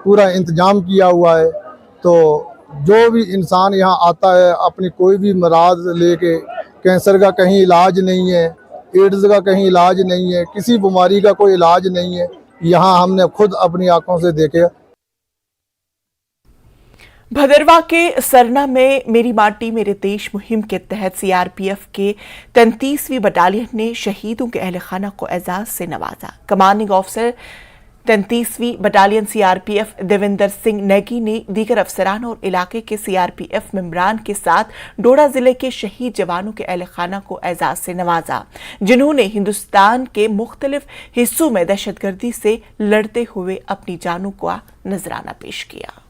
[SPEAKER 8] पूरा इंतजाम किया हुआ है। तो जो भी इंसान यहाँ आता है अपनी कोई भी मराज लेके, कैंसर का कहीं इलाज नहीं है, एड्स का कहीं इलाज नहीं है, किसी बीमारी का कोई इलाज नहीं है, यहाँ हमने खुद अपनी आंखों से देखे।
[SPEAKER 1] भदरवा के सरना में मेरी माटी मेरे देश मुहिम के तहत सीआरपीएफ के 33वीं बटालियन ने शहीदों के अहल खाना को एजाज से नवाजा। कमांडिंग ऑफिसर 33वीं बटालियन सीआरपीएफ देवेंद्र सिंह नेगी ने दीगर अफसरान और इलाके के सीआरपीएफ मेंबरान के साथ डोडा जिले के शहीद जवानों के अहल खाना को एजाज से नवाजा, जिन्होंने हिंदुस्तान के मुख्तलिफ हिस्सों में दहशतगर्दी से लड़ते हुए अपनी जानों का नजराना पेश किया।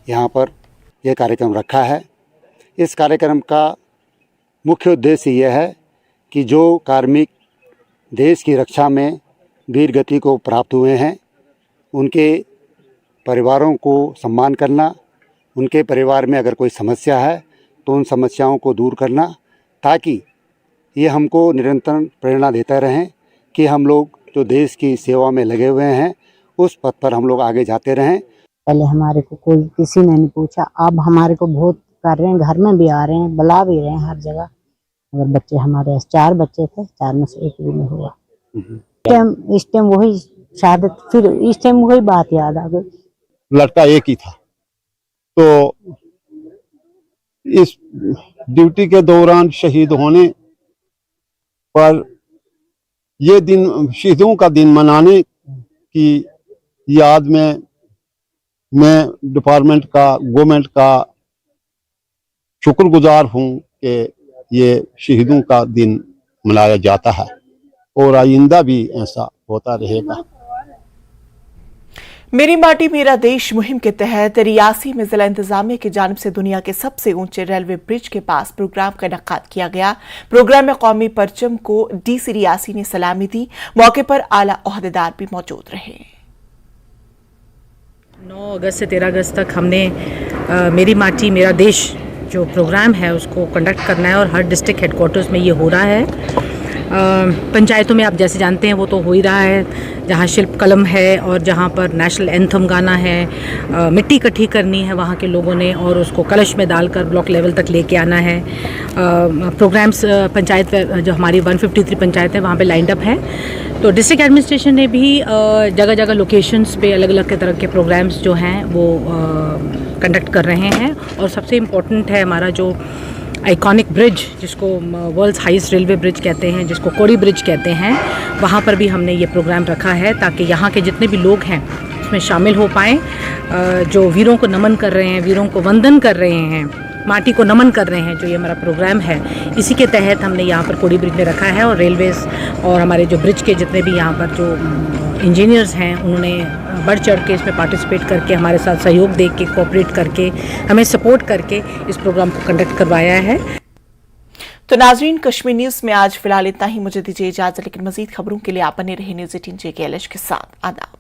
[SPEAKER 9] यहाँ पर यह कार्यक्रम रखा है। इस कार्यक्रम का मुख्य उद्देश्य यह है कि जो कार्मिक देश की रक्षा में वीर गति को प्राप्त हुए हैं, उनके परिवारों को सम्मान करना, उनके परिवार में अगर कोई समस्या है तो उन समस्याओं को दूर करना, ताकि ये हमको निरंतर प्रेरणा देते रहें कि हम लोग जो देश की सेवा में लगे हुए हैं उस पथ पर हम लोग आगे जाते रहें।
[SPEAKER 24] पहले हमारे को कोई किसी ने नहीं पूछा, अब हमारे को बहुत कर रहे हैं, घर में भी आ रहे हैं, बुला भी रहे हैं हर जगह। अगर बच्चे हमारे 4 बच्चे थे, 4 में से एक भी नहीं हुआ। इस टाइम वही शहादत, फिर इस टाइम वही बात याद आ गई।
[SPEAKER 4] लड़का एक ही था, तो इस ड्यूटी के दौरान शहीद होने पर ये दिन, शहीदों का दिन मनाने की याद में मैं डिपार्टमेंट का, गवर्नमेंट का शुक्रगुजार हूँ कि ये शहीदों का दिन मनाया जाता है और आइंदा भी ऐसा होता रहेगा।
[SPEAKER 1] मेरी माटी मेरा देश मुहिम के तहत रियासी में जिला इंतजामिया की जानिब से दुनिया के सबसे ऊंचे रेलवे ब्रिज के पास प्रोग्राम का इनेकाद किया गया। प्रोग्राम में कौमी परचम को डीसी रियासी ने सलामी दी। मौके पर आला ओहदेदार भी मौजूद रहे।
[SPEAKER 25] 9 अगस्त से 13 अगस्त तक हमने मेरी माटी मेरा देश जो प्रोग्राम है उसको कंडक्ट करना है और हर डिस्ट्रिक्ट हेडक्वार्टर्स में ये हो रहा है। पंचायतों में आप जैसे जानते हैं वो तो हो ही रहा है, जहाँ शिल्प कलम है और जहाँ पर नेशनल एंथम गाना है, मिट्टी इकट्ठी करनी है वहाँ के लोगों ने और उसको कलश में डालकर ब्लॉक लेवल तक लेके आना है। प्रोग्राम्स पंचायत जो हमारी 153 पंचायत है वहाँ पे लाइंड अप है। तो डिस्ट्रिक्ट एडमिनिस्ट्रेशन ने भी जगह जगह लोकेशंस पे अलग अलग तरह के प्रोग्राम्स जो हैं वो कंडक्ट कर रहे हैं। और सबसे इम्पोर्टेंट है हमारा जो आइकॉनिक ब्रिज, जिसको वर्ल्ड्स हाईएस्ट रेलवे ब्रिज कहते हैं, जिसको कोड़ी ब्रिज कहते हैं, वहाँ पर भी हमने ये प्रोग्राम रखा है ताकि यहाँ के जितने भी लोग हैं उसमें शामिल हो पाएँ। जो वीरों को नमन कर रहे हैं, वीरों को वंदन कर रहे हैं, माटी को नमन कर रहे हैं, जो ये हमारा प्रोग्राम है, इसी के तहत हमने यहाँ पर कोड़ी ब्रिज में रखा है। और रेलवेज़ और हमारे जो ब्रिज के जितने भी यहाँ पर जो इंजीनियर्स हैं उन्होंने बढ़ चढ़ के इसमें पार्टिसिपेट करके हमारे साथ सहयोग दे के, कोऑपरेट करके, हमें सपोर्ट करके इस प्रोग्राम को कंडक्ट करवाया है।
[SPEAKER 1] तो नाजरीन, कश्मीर न्यूज़ में आज फिलहाल इतना ही। मुझे दीजिए इजाज़त, लेकिन मज़ीद खबरों के लिए आप बने रहे न्यूज़ 18 JKLH के साथ। आदाब।